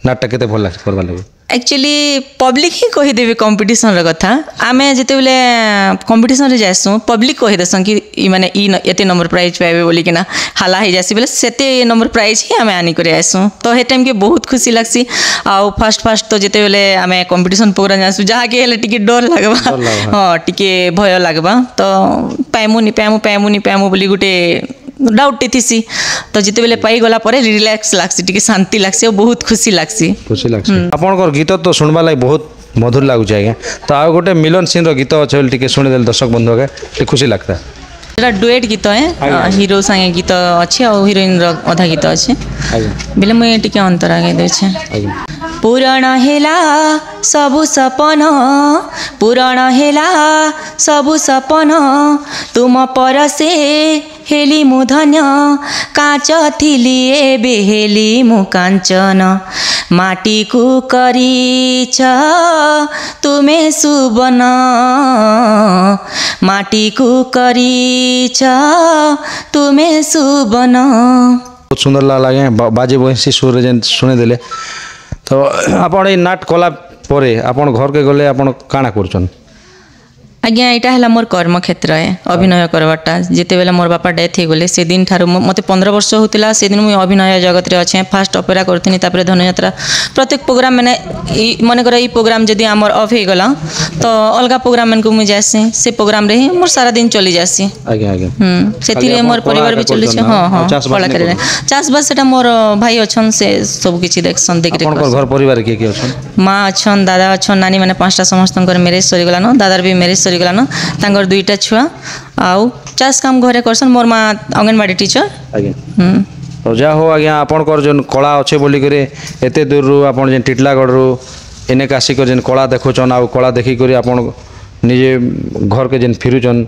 ନାଟଟା କେତେ ଭଲ ଲାଗ୍ସି କରବାର୍ ଲାଗି? एक्चुअली पब्लिक ही कहीदेवी कंपिटिशन कथा आमे जितेबले कंपिटिशन जाएसुँ पब्लिक कहीदेसन कि मैंने एते नंबर प्राइज पाइबे बोलिकिना हाला हो जासी बोले सेते नंबर प्राइज ही आमे आनी करे आसुँ तो हे टाइम के बहुत खुशी लागसी आउ फास्ट तो जितेबले आमे कंपिटिशन प्रोग्राम जासुँ जहाँ के हेले टिके डर लगबा हाँ टिके भय लगबा तो पाइमु बोली गुटे डाउट थीसी तो जितेबले पाई गला परे रिलैक्स लागसी टिके शांति लागसी और बहुत खुशी लागसी आपनकर गीत तो सुनबा लागि बहुत मधुर लागुछ आज्ञा तो आ गोटे मिलन सीन रो गीत अच्छे टिके सुनि देल दर्शक बंधु के खुशी लगता एटा डुएट गीत है हीरो संगे गीत अच्छे और हीरोइन रो अधा गीत अच्छे बेले मुई टिके अंतर आगे दे छे पुराण हेला सबु सपन पुराण हेला सबु सपन तुम परसे हेली मु धन्य कांच थिली एबे हेली मु कांचन माटी को करीछ तुमे सुबन माटी को करीछ तुमे सुबन बहुत सुंदर लगे बाजे बंसी सुर जेन सुने देले तो आपण ए नाट कला परे आपण घर के गले आपण काना करछन आज्ञा यहाँ है मोर कर्म क्षेत्र है अभिनय करवाटा जिते बेला मोर बापा डेथ हो गले से दिन ठार मत 15 वर्ष होता से दिन मुझे अभिनय जगत रे अच्छे फास्ट अपेरा करथिनी तापर धनुयात्रा प्रत्येक प्रोग्राम मैंने मन कर प्रोग्राम जदि आमर ऑफ हो गला तो अलग प्रोग्राम मन को मुझे जासी से प्रोग्राम रे ही मोर सारा दिन चली जासी से मोर परिवार भी चली हाँ हाँ कलाकार चाषबास से मोर भाई अच्छन से सब किसी देखसन देख घर परिवार के अच्छन माँ अच्छन दादा अच्छन नानी मैंने 5टा समस्त मैरेज सरीगला न दादार भी मैरेज सरीगला न तांगर 2टा छुआ आउ चाष काम घरे करसन मोर माँ अंगनवाड़ी टीचर तो जा हो आज्ञा आपणकर जेन कला अच्छे बोली करे एते दूर रु आपण जेन टिटलागढ़ रु एने आसिक जेन कला देखुचन आउ कला देखी करी आपण निजे घर के जेन फिरुचन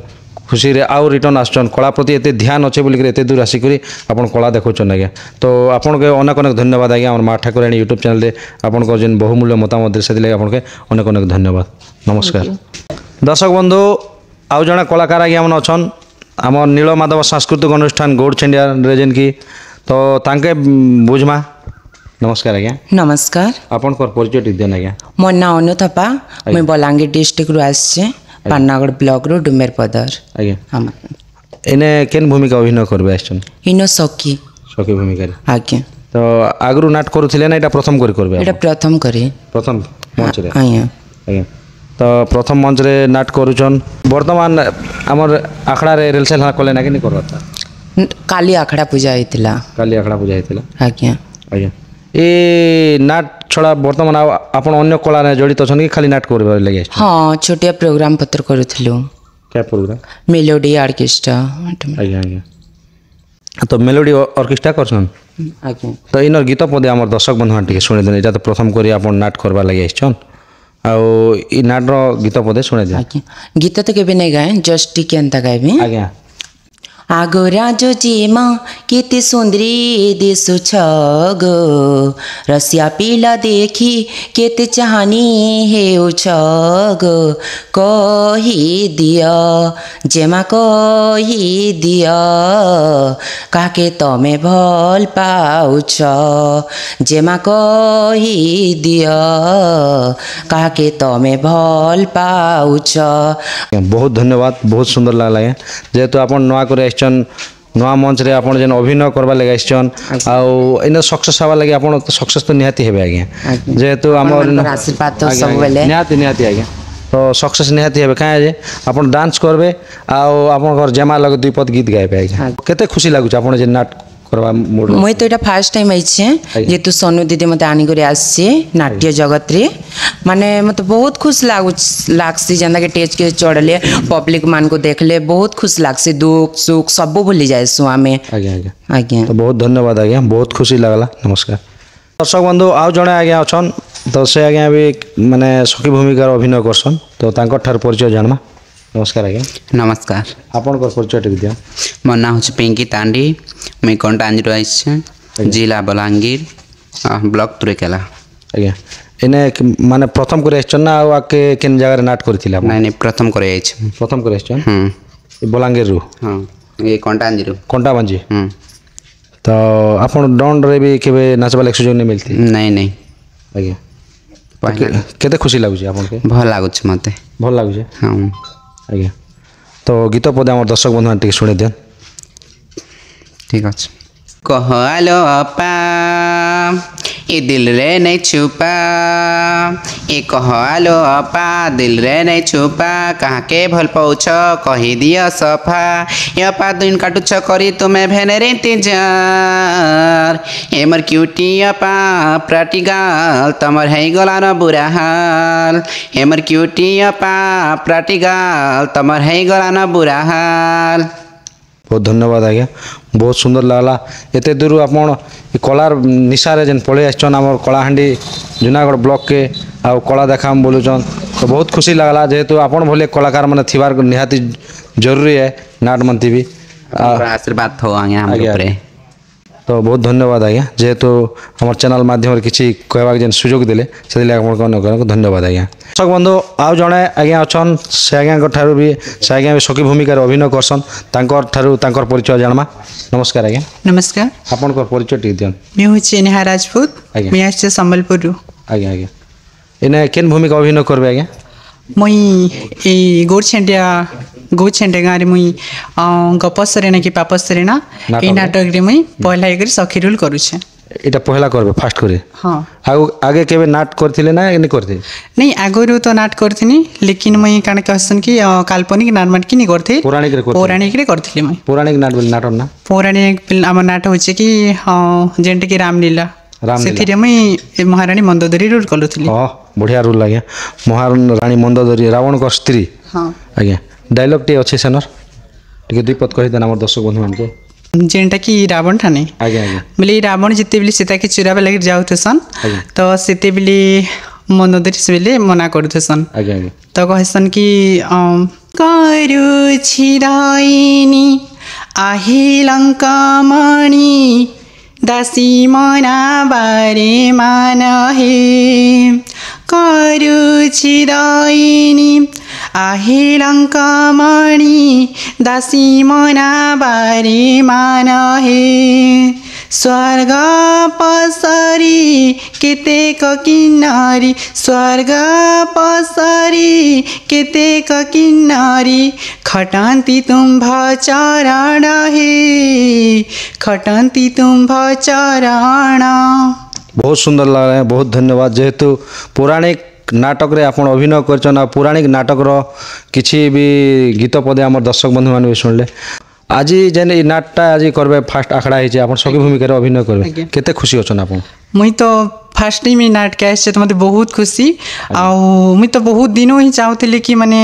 खुशी रे आउ रिटर्न आसचन कला प्रति एते ध्यान अच्छे बोली करे एते दूर आसिक आपण कला देखुचन आज्ञा तो आपण के अनेक अनेक धन्यवाद आज्ञा हमर माँ ठाकुराणी यूट्यूब चैनल रे आपणकर जेन बहुमूल्य मतामत से दिले आपण के अनेक अनेक धन्यवाद नमस्कार दर्शक बंधु आउ जड़े कलाकार आज्ञा मन अच्छन आम नीलमाधव सांस्कृतिक अनुष्ठान गौड़ छेंडिया रे जेन की तो तांके बुझमा नमस्कार आज्ञा नमस्कार आपन कर परिचय दियन आज्ञा मोर ना अनु थपा मुई बलांगीर डिस्ट्रिक्ट रु आछे पान्नागढ़ ब्लॉक रो डुमेर पदर आज्ञा एने केन भूमिका अभिनय करबे आछन इनो सखी भूमिका रे आज्ञा तो आगरु नाट करूथिले ना एटा प्रथम करबे एटा प्रथम मंच रे आज्ञा तो प्रथम मंच रे नाट करूछन वर्तमान हमर आखड़ा रे रेलसेल कले ना कि नहीं करता काली आखड़ा पूजा होता काली आखड़ा पूजा होता आज्ञा आज्ञा ए नाट छड़ा वर्तमान आपण अन्य कला रे जड़ित अछन कि खाली नाट करबा लगे हाँ छोटिया प्रोग्राम पत्र करूँ क्या प्रोग्राम मेलोडी ऑर्केस्ट्रा आज्ञा आज्ञा तो मेलोडी ऑर्केस्ट्रा करछन आज्ञा तो इनर गीत पदे आमर दर्शक बंधु टिके शुणी देन एटा तो प्रथम करी आपण नाट करबा लगे आछन आउ ई नाट रो गीत पदे शुणे दे आज्ञा गीत तो केबे नहीं गाए जस्ट टिके अंता गाएबे आज्ञा आगो राजो जेमा केते सुंदरी दिसु छ गो रसिया पीला देखी केते चाहनी हेउ छ गो कही दिया जेमा कही दिया काके तमे भल पाउछ जेमा कही दिया काके तमे भल पाउछ बहुत धन्यवाद बहुत सुंदर लागला जेहेतु आपण नवा करे आछन नवा मंच रे आपण जेन अभिनय करबा लगे आछन आउ इन सक्सेस हवा लगे आपण तो सक्सेस तो निहाती हेबे आज्ञा जेहेतु हमर आशीर्वाद तो सब बेले निहाती निहाती आज्ञा तो सक्सेस निहाती हेबे काहे जे आपण डांस करबे आउ आपण घर जमा लगे दुई पद गीत गाइबे आज्ञा केते खुशी लागुछ आपण जे नाट करबा मूड मुई तो एटा फर्स्ट टाइम आइछे जे तू सोनू दीदी मते आनी करे आछे नाट्य जगत रे माने मते बहुत खुश लागसी जेंदा के टेज के चढ़ले पब्लिक मान को देखले बहुत खुश लागसी दुख सुख सब भूली जाए सुआमे आज्ञा आज्ञा आज्ञा तो बहुत धन्यवाद आज्ञा बहुत खुशी लागला नमस्कार दर्शक बंधु आउ जणे आज्ञा अछन तो से आज्ञा भी माने सखी भूमिका अभिनय करसन तो तांकर ठार परिचय जानमा नमस्कार आज्ञा नमस्कार आपण को परिचय टिक दिया मो ना हूँ पिंकी तांडी मुई कंटांजरू आइछे जिला बलांगीर ब्लॉक तुरेकेला आज्ञा इने माने प्रथम करे आछन ना आ के केन जगह रे नाट करथिला नहीं नहीं प्रथम करे आइछे प्रथम करे आछन ई बलांगीर रु हां ये कंटांजरू कंटा बांजी तो आपण डॉन रे भी केबे नाचबा लेक सुजोग नहीं मिलती नहीं नहीं आज्ञा केते खुशी लागु छै आपण के भल लागु छै मते भल लागु छै हां आज्ञा तो गीत पदे हमर दर्शक बंधु टिके सुने देन ठीक अछि कहलो अपा ए दिल रे नहीं छुपा ए कहलो अपा दिल रे नहीं छुपा कहाँ के भल पाउछ कही दिया सफा अपा दिन काटुछ करी तुम्हें भेनेरे इंतजार एमर क्यूटी अपा प्राटिगाल तमर है गला न बुरा हाल एमर क्यूटी अपा प्राटिगाल तमर है गला न बुरा हाल बहुत धन्यवाद आज्ञा बहुत सुंदर लागला एते दूर आपण कलार निशारे जेन पळे आछन हमर कलाहांडी जूनागढ़ ब्लॉक के आ कला देखाम बोलुचन तो बहुत खुशी लागला जेहेतु आपण भले कलाकार माने थिबार निहाती जरूरी है नाट मंती भी आशीर्वाद थो आगे हम ऊपर तो बहुत धन्यवाद आज्ञा जेहेतु हमर चैनल माध्यम किसी कहवाक जेन सुजोग देले से आपको धन्यवाद आज्ञा दर्शक बंधु आउ जड़े आज्ञा अच्छन से आज्ञा ठारू भी से आज्ञा भी सखी भूमिकार अभिनय करसन तांकर ठारू तांकर परिचय जानमा नमस्कार आज्ञा नमस्कार आपन को परिचय टिक दियन मैं हूँ नेहा राजपूत मैं आछे संबलपुर आज्ञा आज्ञा इने केन भूमिका अभिनय करबे आज्ञा मुई ए गोछेंडे गाँव में मुई गपसरे ना कि पापसरे ना ये नाटक रे मुई पहला एक सखी रोल करूछे एटा पहला करबे फास्ट करे हाँ आगे केबे नाट करथिले ना नहीं करथे नहीं आगरू तो नाट करथिनी लेकिन मुई कान कहसन कि काल्पनिक नाटक कि नहीं करथे पौराणिक रे करथिले मुई पौराणिक नाट बोल नाटक ना पौराणिक आम नाट होचे कि जेंटे कि रामलीला से मुई महारानी मंदोदरी रोल कलुथिली हां बढ़िया रोल आज्ञा महारानी मंदोदरी रावण को स्त्री हां आज्ञा डायलॉग टी अच्छे सेनर टिके दुई पद कहि देना हमर दर्शक बंधु मान के जेंटा कि रावण ठाने आज्ञा आज्ञा बोले रावण जिते बेले सीता के चुराबे लगे जाउथसन तो सीते बेले मंदोदरी से बेले मना करथसन आज्ञा आज्ञा तो कहसन कि करू छिराइनी आहे लंका मणि दासी मना बारे मान हे करू छिराइनी आहे लंका मणि दासी मना बारे मान हे स्वर्ग पसरी केतेक किन्नरी स्वर्ग पसरी केतेक किन्नरी खटन्ती तुम्भ चरण हे खटन्ती तुम्भ चरण बहुत सुंदर लग रहा है बहुत धन्यवाद जेहेतु पौराणिक नाटक रे आपण अभिनय करछन आ पौराणिक नाटक रो किछि भी गीत पदे हमर दर्शक बंधु मान भी सुनले आज जेन ई नाटटा आज करबे फास्ट आखड़ा है आपण सखी भूमिका रे अभिनय करबे केते खुशी होछन आपण मुई तो फास्ट टाइम नाटक आसे तो मते बहुत खुशी आउ मुई तो बहुत दिनों ही चाहूली कि माने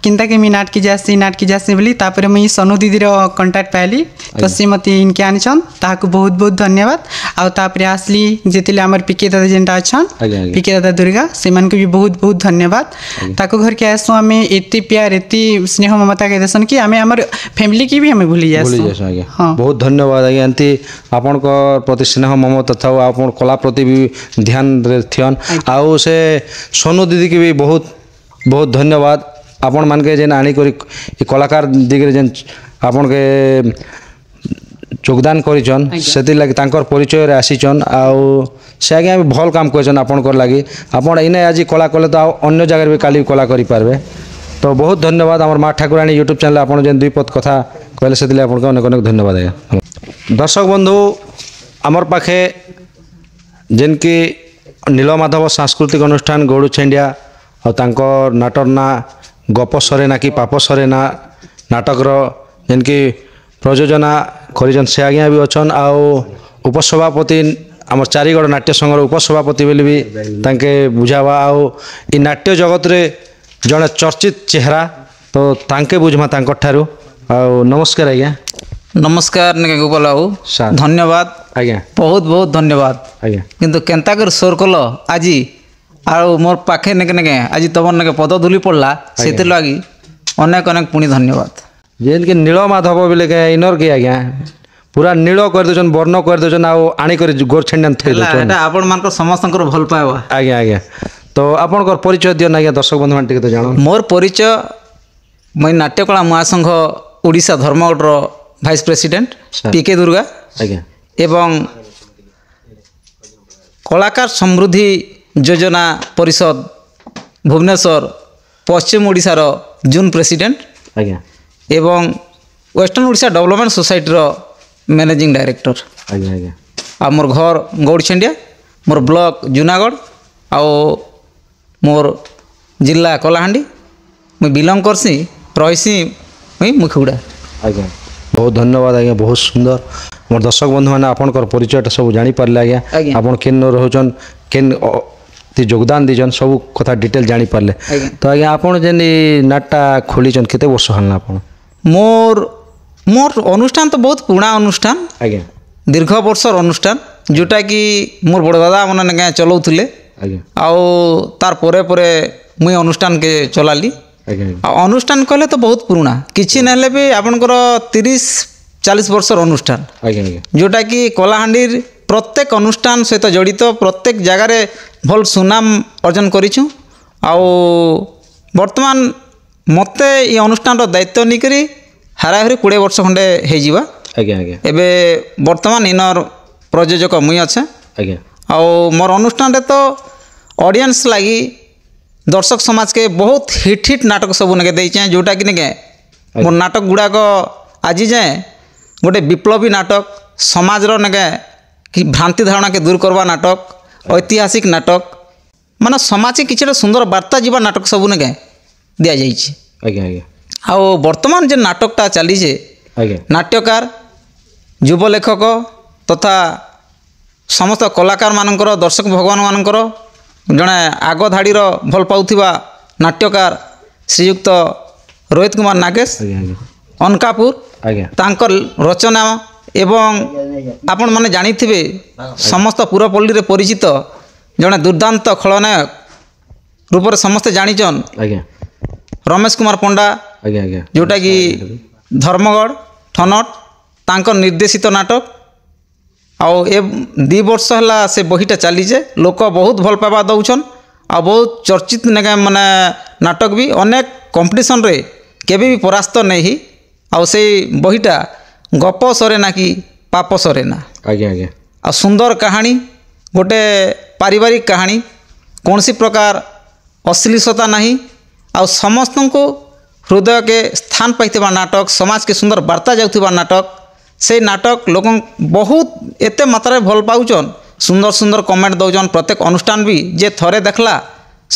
किंता के मी नाटक जासी बोली तापर मुई सोनू दीदी रो कांटेक्ट पाइली तो से मते इनके आनिछन ताको बहुत बहुत धन्यवाद आउ तापर आसली जेतिले हमर पीके दादा जेंटा अछन पीके दादा दुर्गा से मन को भी बहुत बहुत धन्यवाद ताको घर के आसो हमें एते प्यार एते स्नेह ममता के देसन कि हमें हमर फैमिली की भी हमें भूली जासो हां बहुत धन्यवाद आज्ञा एंती आपण को प्रति स्नेह ममता था आपण कला प्रति भी ध्यान थियन आउ से सोनू दीदी की भी बहुत बहुत धन्यवाद आपण मान के जेन आनी करी कलाकार दिगरे जेन आपण के योगदान करिछन सेति लागि तांकर परिचय रे आसीछन आउ से आगे भल काम करछन आपण कर लागि आपण इने आज कला कले तो अन्य जगह भी काली कला करि पारबे तो बहुत धन्यवाद हमर माँ ठाकुराणी यूट्यूब चैनल आपण जेन दुई पद कथा कहले सेति आपण को अनेक अनेक धन्यवाद आज्ञा दर्शक बंधु हमर पाखे जेनकी नीलमाधव सांस्कृतिक अनुष्ठान गौड़ू छेंडिया और तांकर नाटर ना गप सरेना कि पाप सरेना नाटक जेनकी प्रयोजना करिजन से आज्ञा भी अच्छन आउ उपसभापति आम चारिगड़ नाट्य संघर उपसभापति बोली भी तांके बुझावा आउ इ नाट्य जगत रे जड़े चर्चित चेहरा तो तांके बुझमा तांकर ठारू आउ नमस्कार आज्ञा नमस्कार ने गोपाल बाबू धन्यवाद आज्ञा बहुत बहुत धन्यवाद आज्ञा किंतु केंता कर सोर कल आज आउ मोर पाखे नेके नेके आज तुम नेके पद धूली पड़ला से लगी अनेक अनेक पुणी धन्यवाद जेन के नीलमाधव बोले के इनर के आज्ञा पूरा नील कर देछन वर्ण कर देछन आ आनी कर गोर छेंडन थे देछन एटा आपण मान को समस्त भल पावा आज्ञा आज्ञा तो आपण को परिचय दियो ना दर्शक बंधु मान टिके तो जानो मोर परिचय मैं नाट्यकला महासंघ ओडिशा धर्मगढ़ भाइस प्रेसिडेंट पीके दुर्गा आज्ञा एवं कलाकार समृद्धि योजना परिषद भुवनेश्वर पश्चिम ओडिशा रो जून प्रेसिडेंट आज्ञा एवं वेस्टर्न ओडिशा डेवलपमेंट सोसाइटी रो मैनेजिंग डायरेक्टर आज्ञा आज्ञा आ मोर घर गौड़छेंडिया मोर ब्लॉक जूनागढ़ आओ मोर जिला कलाहांडी मैं बिलंग करसी रहीसी मैं मुखुड़ा आज्ञा बहुत धन्यवाद आज्ञा बहुत सुंदर मोर दर्शक बंधु मैंने आपनकर परिचयटा सब जानी पारले आज्ञा आपण केन रहउछन केन योगदान दीजन सब कथा डिटेल जानी पारले तो आज्ञा आपण जेन नाटटा खोलीचन केते वर्ष हलना आपण मोर मोर अनुष्ठान तो बहुत पुराना अनुष्ठान आज्ञा दीर्घ वर्षर अनुष्ठान जोटा कि मोर बड़ दादा मैंने चलाउले आओ तार परे परे मुई अनुष्ठान के चलाली अनुष्ठान कहले तो बहुत पुराना किसी ना भी आपनकर 30-40 वर्षर अनुष्ठान जोटा कि कलाहांडीर प्रत्येक अनुष्ठान सहित जड़ित प्रत्येक जगार भल सुनाम अर्जन करिछु आओ वर्तमान मते ये अनुष्ठान दायित्व नहीं हाराहारी 20 वर्ष खंडे हो एबे वर्तमान इनर प्रयोजक मुई अच्छे आओ मोर अनुष्ठान रे तो ऑडियंस लगी दर्शक समाज के बहुत हिट नाटक सब नके देचे जोटा कि नके मोर नाटक गुड़ाक आज जाए गोटे विप्लवी नाटक समाज रो नके कि भ्रांति धारणा के दूर करवा नाटक ऐतिहासिक नाटक माने समाज के किसी सुंदर वार्ता जीवा नाटक सब नके दिया जाइए आओ वर्तमान जे नाटकटा चलीजे नाट्यकार युव लेखक तथा समस्त कलाकार मानकर दर्शक भगवान मानकर जड़े आग धाड़ी भल पाउथिबा नाट्यकार श्रीयुक्त रोहित कुमार नागेश अनकापुर तांकर रचना एवं आपण माने जानिथिबे समस्त पुरपल्ली रे परिचित जड़े दुर्दांत खलनायक रूप से समस्ते जानिचन रमेश कुमार पंडा जोटा कि धर्मगढ़ ठनट तांकर निर्देशित नाटक आउ ए 2 वर्ष है से बहीटा चलीजे लोक बहुत भल पावा दौन आ बहुत चर्चित माने नाटक भी अनेक कंपटीशन रे केबे भी परास्त नहीं आउ से बहीटा गप सरेना कि पाप सरेना आ सुंदर कहानी गोटे पारिवारिक कहानी कौन सी प्रकार अश्लीलता नहीं आ समस्त को हृदय के स्थान पाइथिबा नाटक समाज के सुंदर वार्ता जाउथिबा नाटक से नाटक लोक बहुत एते मात्रा भल पाउचन सुंदर सुंदर कमेंट दौन प्रत्येक अनुष्ठान भी जे थरे देखला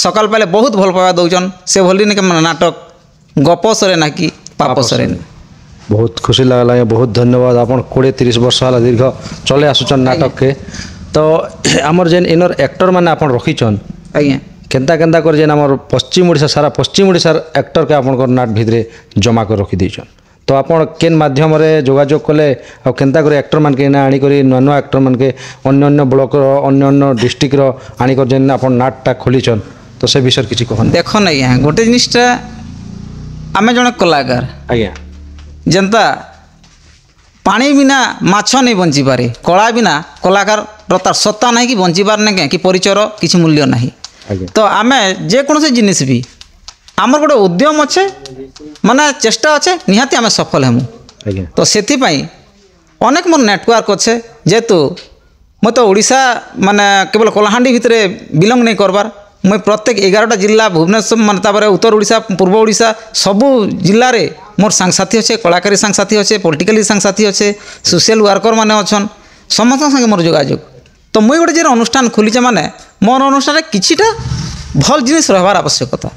ସକାଳ ପାଇଲେ ବହୁତ ଭଲ ପାଇବା ଦଉଛନ୍ ସେ ଭଳି ନାକି ନାଟକ ଗପ ସରେ ନା କି ପାପ ସରେ ନା। ବହୁତ ଖୁସି ଲାଗଲା ଆଜ୍ଞା ବହୁତ ଧନ୍ୟବାଦ ଆପଣ 20-30 ବର୍ଷ ହେଲା ଦୀର୍ଘ ଚলে ଆସୁଛନ୍ ନାଟକକେ ତ ଆମର ଯେନ୍ ଇନର ଆକ୍ଟର ମାନେ ଆପଣ ରଖିଛନ୍ ଆଜ୍ଞା କେନ୍ତା କେନ୍ତା କରି ଯେନ୍ ଆମର ପଶ୍ଚିମ ଓଡ଼ିଶା ସାରା ପଶ୍ଚିମ ଓଡ଼ିଶାର ଆକ୍ଟରକେ ଆପଣଙ୍କର ନାଟ ଭିତରେ ଜମା କରି ରଖିଦେଇଛନ୍ ତ ଆପଣ କେନ୍ ମାଧ୍ୟମରେ ଯୋଗାଯୋଗ କଲେ ଆଉ କେନ୍ତା କରି ଆକ୍ଟର ମାନକେ ଏଇନା ଆଣିକରି ନୂଆ ନୂଆ ଆକ୍ଟର ମାନକେ ଅନ୍ୟ ଅନ୍ୟ ବ୍ଲକର ଅନ୍ୟ ଅନ୍ୟ ଡିଷ୍ଟ୍ରିକ୍ଟର ଆଣିକରି ଯେନ୍ ଆପଣ ନାଟଟା ଖୋଲିଛନ୍ ତ ସେ ବିଷୟରେ କିଛି କହନ୍। ଦେଖନ୍ ଆଜ୍ଞା ଗୋଟେ ଜିନିସଟା ଆମେ ଜଣେ କଳାକାର ଆଜ୍ଞା ଯେନ୍ତା ପାଣି ବିନା ମାଛ ନେଇ ବଞ୍ଚିପାରେ କଳା ବିନା କଳାକାରର ତାର ସତ୍ତା ନାହିଁ କି ବଞ୍ଚିବାର ନାହିଁ କି ପରିଚୟର କିଛି ମୂଲ୍ୟ ନାହିଁ। ତ ଆମେ ଯେକୌଣସି ଜିନିଷ ବି ଆମର ଗୋଟେ ଉଦ୍ୟମ ଅଛେ ମାନେ ଚେଷ୍ଟା ଅଛେ ନିହାତି ଆମେ ସଫଳ ହେମୁ। ତ ସେଥିପାଇଁ ଅନେକ ମୋର ନେଟୱାର୍କ ଅଛେ ଯେହେତୁ ମୁଁ ତ ଓଡ଼ିଶା ମାନେ କେବଳ କଳାହାଣ୍ଡି ଭିତରେ ବିଲଙ୍ଗ ନେଇ କରବାର ମୁଇଁ ପ୍ରତ୍ୟେକ 11ଟା ଜିଲ୍ଲା ଭୁବନେଶ୍ୱର ମାନେ ତାପରେ ଉତ୍ତର ଓଡ଼ିଶା ପୂର୍ବ ଓଡ଼ିଶା ସବୁ ଜିଲ୍ଲାରେ মোর সাংসাথী অছে কলাকারী সাংসাথী অছে পলিটিকালি সাংসাথী অছে সোশিয়াল ওয়ার্কর মানে অছন সমস্ত সঙ্গে মোর যোগাযোগ তো মুই গোটে যে অনুষ্ঠান খুলিছে মানে মোর অনুষ্ঠানে কিছুটা ভাল জিনিস রহবার আবশ্যকতা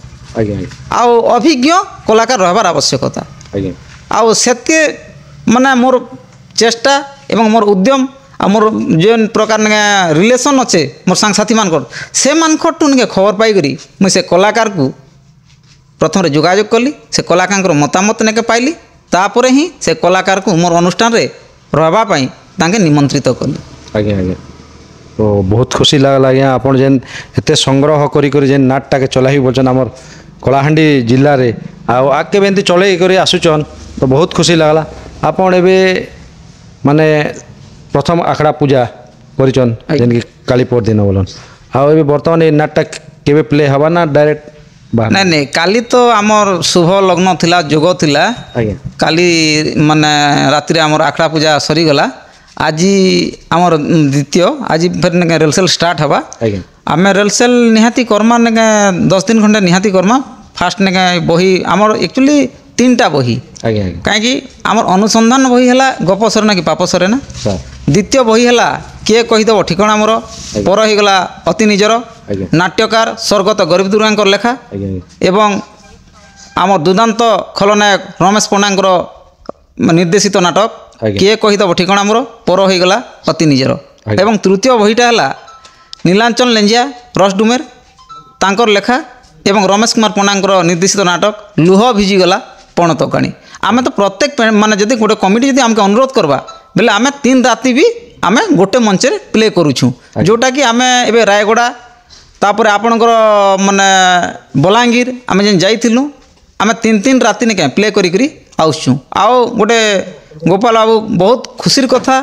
আও অভিজ্ঞ কলাকার রহবার আবশ্যকতা আও সেতকে মানে মোর চেষ্টা এবং মোর উদ্যম আর মোর যে প্রকার রিলেসন অছে মোর সাংসাথী মানকর সে মানকরটু খবর পাইকরি মুই সে কলাকারকু প্রথমে যোগাযোগ কলি সে কলাকারଙ୍କର মতামত নেকে পাইলি তাপরে হি সে কলাকারকু মোর অনুষ্ঠানরে রহবা পাই তাকে নিমন্ত্রিত কলি। আজ্ঞা আজ্ঞা তো বহুত খুশি লাগলা আজ্ঞা আপন যেন এতে সংগ্রহ করি করি যেন নাটটাকে চলাই বলছেন আমার কলাহান্ডি জিল্লারে আও আগে এমতি চলাই করে আসুছন তো বহুত খুশি লাগলা আপন এবে মানে প্রথম আখড়া পূজা করিছন যেন কি কালী পর দিন বলন আও এবে বর্তমানে এই নাটটা কেবে প্লে হবা না ডাইরেক্ট না না কালি তো আমার শুভ লগ্ন থিলা যোগ থিলা কালি মানে রাত্রে আমার আখড়া পূজা সরিগলা আজি আমার দ্বিতীয় আজি ফের রেলসেল স্টার্ট হবা আমি রেলসেল নিহাতি কর্মা নেগে 10 দিন খন্ডে নিহাতি কর্মা ফার্স্ট নেগে বহি আমার একচুয়ালি 3টা বহি কাইকি আমার অনুসন্ধান বহি হলা গপ সরে না কি পাপ সরে না দ্বিতীয় বহি হলা কিଏ କହିଦେବ ଠିକଣା ମୋର ପର ହେଇଗଲା ଅତି ନିଜର ନାଟ୍ୟକାର ସ୍ୱର୍ଗତ ଗରିବ ଦୁର୍ଗାଙ୍କର ଲେଖା ଏବଂ ଆମର ଦୁର୍ଦାନ୍ତ ଖଳନାୟକ ରମେଶ ପଣ୍ଡାଙ୍କର ନିର୍ଦ୍ଦେଶିତ ନାଟକ କିଏ କହିଦେବ ଠିକଣା ମୋର ପର ହେଇଗଲା ଅତି ନିଜର ଏବଂ ତୃତୀୟ ବହିଟା ହେଲା ନୀଳାଞ୍ଚଳ ଲେଞ୍ଜିଆ ରସ ଡୁମେର ତାଙ୍କର ଲେଖା ଏବଂ ରମେଶ କୁମାର ପଣ୍ଡାଙ୍କର ନିର୍ଦ୍ଦେଶିତ ନାଟକ ଲୁହ ଭିଜିଗଲା ପଣ ତକାଣି ଆମେ ତ ପ୍ରତ୍ୟେକ ମାନେ ଯଦି ଗୋଟେ କମିଟି ଯଦି ଆମକୁ ଅନୁରୋଧ କରିବା ବେଲେ ଆମେ 3 ରାତି ବି ଆମେ ଗୋଟେ ମଞ୍ଚରେ ପ୍ଲେ କରୁଛୁ ଯେଉଁଟାକି ଆମେ ଏବେ ରାୟଗଡ଼ା ତାପରେ ଆପଣଙ୍କର ମାନେ ବଲାଙ୍ଗୀର ଆମେ ଯେନ୍ ଯାଇଥିଲୁ ଆମେ 3 ରାତି ନିକେ ପ୍ଲେ କରିକିରି ଆସୁଛୁ ଆଉ ଗୋଟେ ଗୋପାଳ ବାବୁ ବହୁତ ଖୁସିର କଥା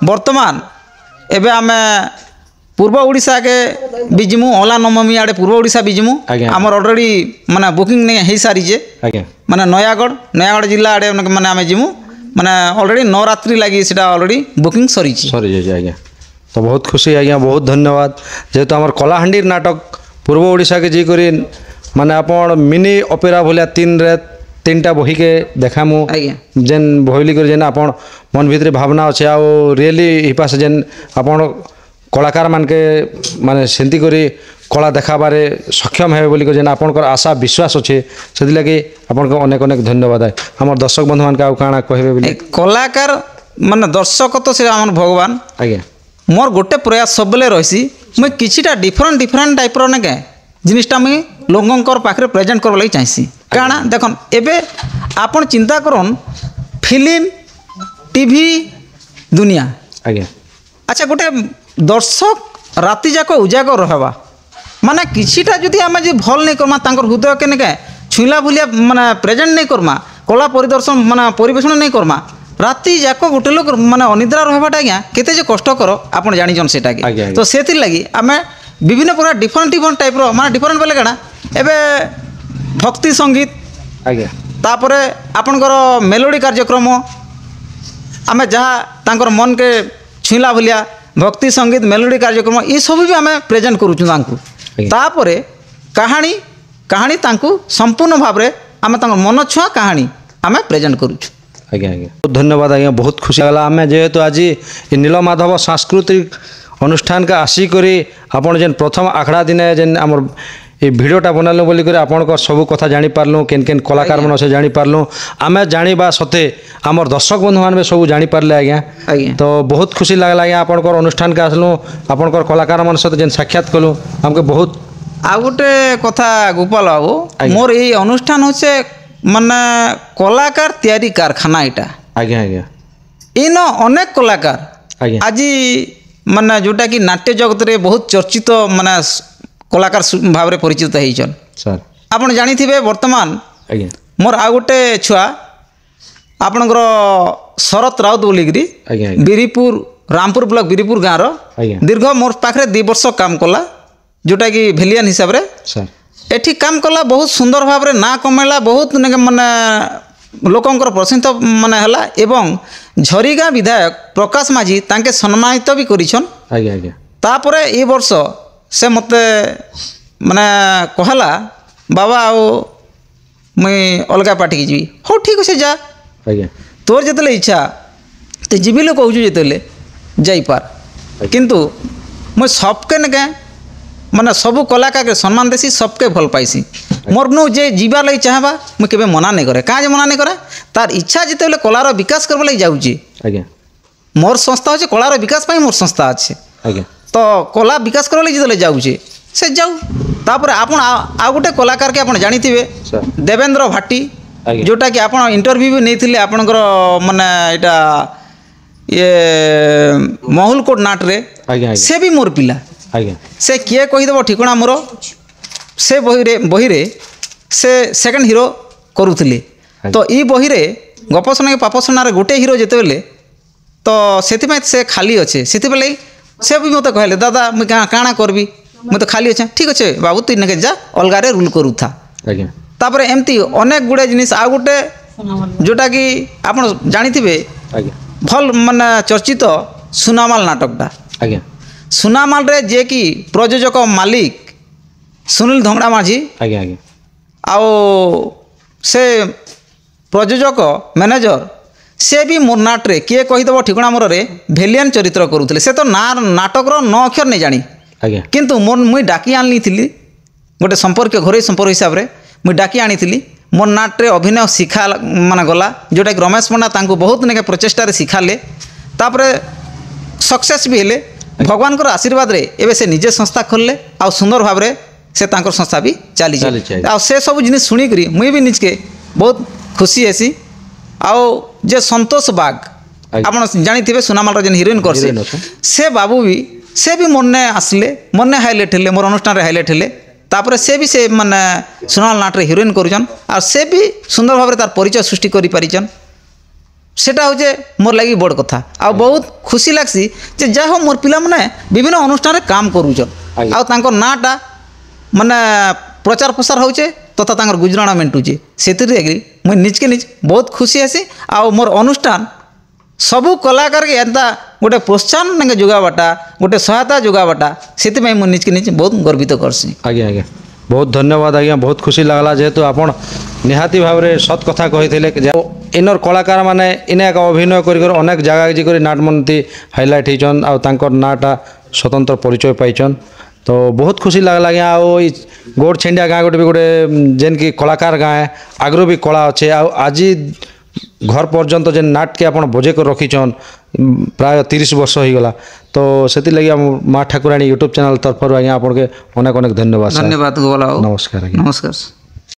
ବର୍ତ୍ତମାନ ଏବେ ଆମେ ପୂର୍ବ ଓଡ଼ିଶାକେ ବି ଯିମୁ ଅଲା ନବମୀ ଆଡ଼େ ପୂର୍ବ ଓଡ଼ିଶା ବି ଯିମୁ ଆମର ଅଲରେଡ଼ି ମାନେ ବୁକିଂ ନେଇ ହେଇସାରିଛେ ମାନେ ନୟାଗଡ଼ ଜିଲ୍ଲା ଆଡ଼େ ମାନେ ଆମେ ଯିମୁ মানে অলরেডি নবরাত্রি লাগি সেটা অলরেডি বুকিং সরিছি আজ্ঞা তো বহুত খুশি আজ্ঞা বহুত ধন্যবাদ যেহেতু আমার কলাহান্ডির নাটক পূর্ব ওড়িশাকে যাই করি মানে আপনার মিনি অপেরা ভলিয়া 3টা বহিকে দেখামু যেন বহিলি করে যেন আপনার মন ভিতরে ভাবনা আছে আও রিয়েলি হিপাশে যেন আপনার কলাকার মানকে মানে সেমতি করে কলা দেখাবারে সক্ষম হবে বলি যেন আপনার আশা বিশ্বাস আছে সেদিলাগি আপনার অনেক অনেক ধন্যবাদ আমার দর্শক বন্ধু মানকে আউ কাଣା কহবে বলি কলাকার মানে দর্শক তো সে আমার ভগবান আজ্ঞা মোর গোটে প্রয়াস সবলে রয়েছি মুই কিছুটা ডিফরেন্ট টাইপর নাকি জিনিসটা মুই লোকঙ্কর পাখে প্রেজেন্ট করবার লাগি চাইছি কারণ দেখুন এবে আপন চিন্তা করুন ফিল্ম টিভি দুনিয়া আজ্ঞা আচ্ছা গোটে দর্শক রাতি যাক উজাগর রহবা মানে কিছুটা যদি আমি যে ভল নেই করমা তাঙ্কর হৃদয়কে নেকে ছুঁলা ভুলিয়া মানে প্রেজেন্ট নেই করমা কলা পরিদর্শন মানে পরিবেশন নেই করমা রাতি যাক গোটে লোক মানে অনিদ্রা রহবাটা আজ্ঞা কেতে যে কষ্টকর আপনার জানিছন সেটাকে তো সেথির লাগি আমি বিভিন্ন প্রকার ডিফরেন্ট টাইপর মানে ডিফরেন্ট বেলে কাଣା এবে ভক্তি সঙ্গীত আজ্ঞা তারপরে আপনার মেলোডি কার্যক্রম আমি যা তাঙ্কর মনকে ছুঁলা ভুলিয়া ভক্তি সঙ্গীত মেলোডি কার্যক্রম এসব বি আমি প্রেজেন্ট করুছু তাঁকু তাপরে কাহানি তাঁকু সম্পূর্ণ ভাবে আমি তাঁর মন ছুঁয়া কাহানি আমি প্রেজেন্ট করুছু আজ্ঞা আজ্ঞা ধন্যবাদ আজ্ঞা বহুত খুশি লাগলা আমি যেহেতু আজি নীলমাধব সাংস্কৃতিক অনুষ্ঠানকে আসি করি আপনার যেন প্রথম আখড়া দিনে যেন আমার ये भिडियोटा बनालु बोलिक आपंकर सब कथा जानीपारू केन केन कलाकार मन से जानीपारू आम जाना सते आमर दर्शक बंधु मैंने सब जानीपारे आज्ञा तो बहुत खुशी लगला आज्ञा आपंकर अनुष्ठान के आसलु आपंकर कलाकार मन सहित जेन साक्षात कलु हमके बहुत आ गोटे कथा गोपाल बाबू मोर ये अनुष्ठान होचे माने कलाकार तैयारी कारखाना इटा आज्ञा आज्ञा इन अनेक कलाकार आज माने जोटा कि नाट्य जगत रे बहुत चर्चित माने कलाकार भाव में परिचित होइछन सर आपण जानिथिबे वर्तमान आज्ञा मोर आ गोटे छुआ आपणकर शरत राउत बोलिकी बिरीपुर रामपुर ब्लॉक बिरीपुर गाँव दीर्घ मोर पाखे 2 वर्ष काम कला जोटा कि भेलियन हिसाब रे सर एठी काम कला बहुत सुंदर भाव रे ना कमेला बहुत माने लोकंकर प्रसिद्ध माने हला एवं झरीगाँ विधायक प्रकाश माझी तांके सम्मानित भी करिछन आज्ञा आज्ञा तापरे ए वर्ष से मते माने कहला बाबा आओ मुई अलगा पार्टी की जीवी हो ठीक अच्छे जा आज्ञा तोर जिते इच्छा तो जीवी लोग कहूँ जिते जापार किंतु मुई सबके नके माने सबू कलाकार के सम्मान देसी सबके भल पाइसी मोर नु जे जीवा लगी चाहबा मुई केबे मना नहीं करे काज मना नहीं करे तार इच्छा जिते कलार विकास करबा लगी जाउची आज्ञा मोर संस्था होचे कलार विकास पाई मोर संस्था अच्छे आज्ञा तो कला विकास करबा लगी जिते जाउची से जाऊ तापर आपण आ गोटे कलाकार के आपण जानिथिबे देवेंद्र भाटी जोटा कि आपण इंटरव्यू भी नहीं आपणकर माने एटा ये महुलकोट नाट रे से भी मोर पिला आज्ञा से किए कहीदेव ठिकଣା मोर से बही रे से सेकेंड हिरो करुले तो ई बही रे गपसना के पापसना रे गोटे हिरो जेते बेले तो से खाली अच्छे से से भी मत कहले दादा मुझे काଣା करबी मुझे तो खाली अच्छे ठीक अच्छे बाबू तु इनके जा अलगा रे रूल करू था आज्ञा तापर एमती अनेक गुड़े जिनिस आ गोटे जोटा कि आप जानिथिबे भल माने चर्चित सुनामाल नाटकटा आज्ञा सुनामाल रे जे कि प्रयोजक मालिक सुनील धंगड़ा माझी आज्ञा आज्ञा आओ से प्रयोजक मैनेजर से भी मोर नाट रे किए कहीदेव ठिकଣା मोर रे भेलियन चरित्र करुले से तो ना नाटक रो 9 अक्षर नहीं जानी आज्ञा किंतु मोर मुई डाकी आनी थी गोटे संपर्क घरोई संपर्क हिसाब रे मुई डाकी आनी थी मोर नाट रे अभिनय शिखा माने गला जोटा कि रमेश पंडा तांको बहुत नेके प्रचेष्टा शिखाले तापरे सक्सेस भी हेले भगवान को आशीर्वाद रे एबे से निजे संस्था खोलले आ सुंदर भाव रे से तांकर संस्था भी चली आ से सब जिनिस सुनी करी मुई भी निजके बहुत खुशी हेसी आओ जे संतोष बाग आपण जानिथिबे सुनामाल जेन हिरोइन करसे से बाबू भी से भी मन्ने आसले मन्ने हाईलाइट हेले मोर अनुष्ठान रे हाईलाइट हेले तापरे से भी से माने सुनामाल नाट रे हिरोइन करूछन आ से भी सुंदर भाव रे तार परिचय सृष्टि करि पारिछन सेटा होजे मोर लागि बड़ कथा आ बहुत खुशी लागसी जे जा हो मोर पिला माने विभिन्न अनुष्ठान रे काम करूछन आ तांको नाटा माने प्रचार प्रसार होचे तथा तांकर गुजराणा मेंटुचे सेतिर मुई निज के निज बहुत खुशी आसी आ मोर अनुष्ठान सबू कलाकार के एंता गोटे प्रोत्साहन जोगाबाटा गोटे सहायता जोगाबाटा से मुझे निज के निज बहुत गर्वित करसी आज्ञा आज्ञा बहुत धन्यवाद आज्ञा बहुत खुशी लगला जेहेतु आपण निहाती भाव में सत कथा कही इनर कलाकार माने इने एक अभिनय कर अनेक जगह जी नाट मनती हाईलाइट होचन आर नाटा स्वतंत्र परिचय पाइचन तो बहुत खुशी लगला आज्ञा गोड़ छेंडिया गाँ गोटे भी गोटे जेन कि कलाकार गाँ आगु भी कला अच्छे आज घर पर्यंत जेन नाट के आप बजे कर रखीछन प्राय 30 वर्ष हो गला तो से लगी माँ ठाकुराणी यूट्यूब चैनल तरफ आज्ञा आपके अनेक अनेक धन्यवाद धन्यवाद नमस्कार नमस्कार।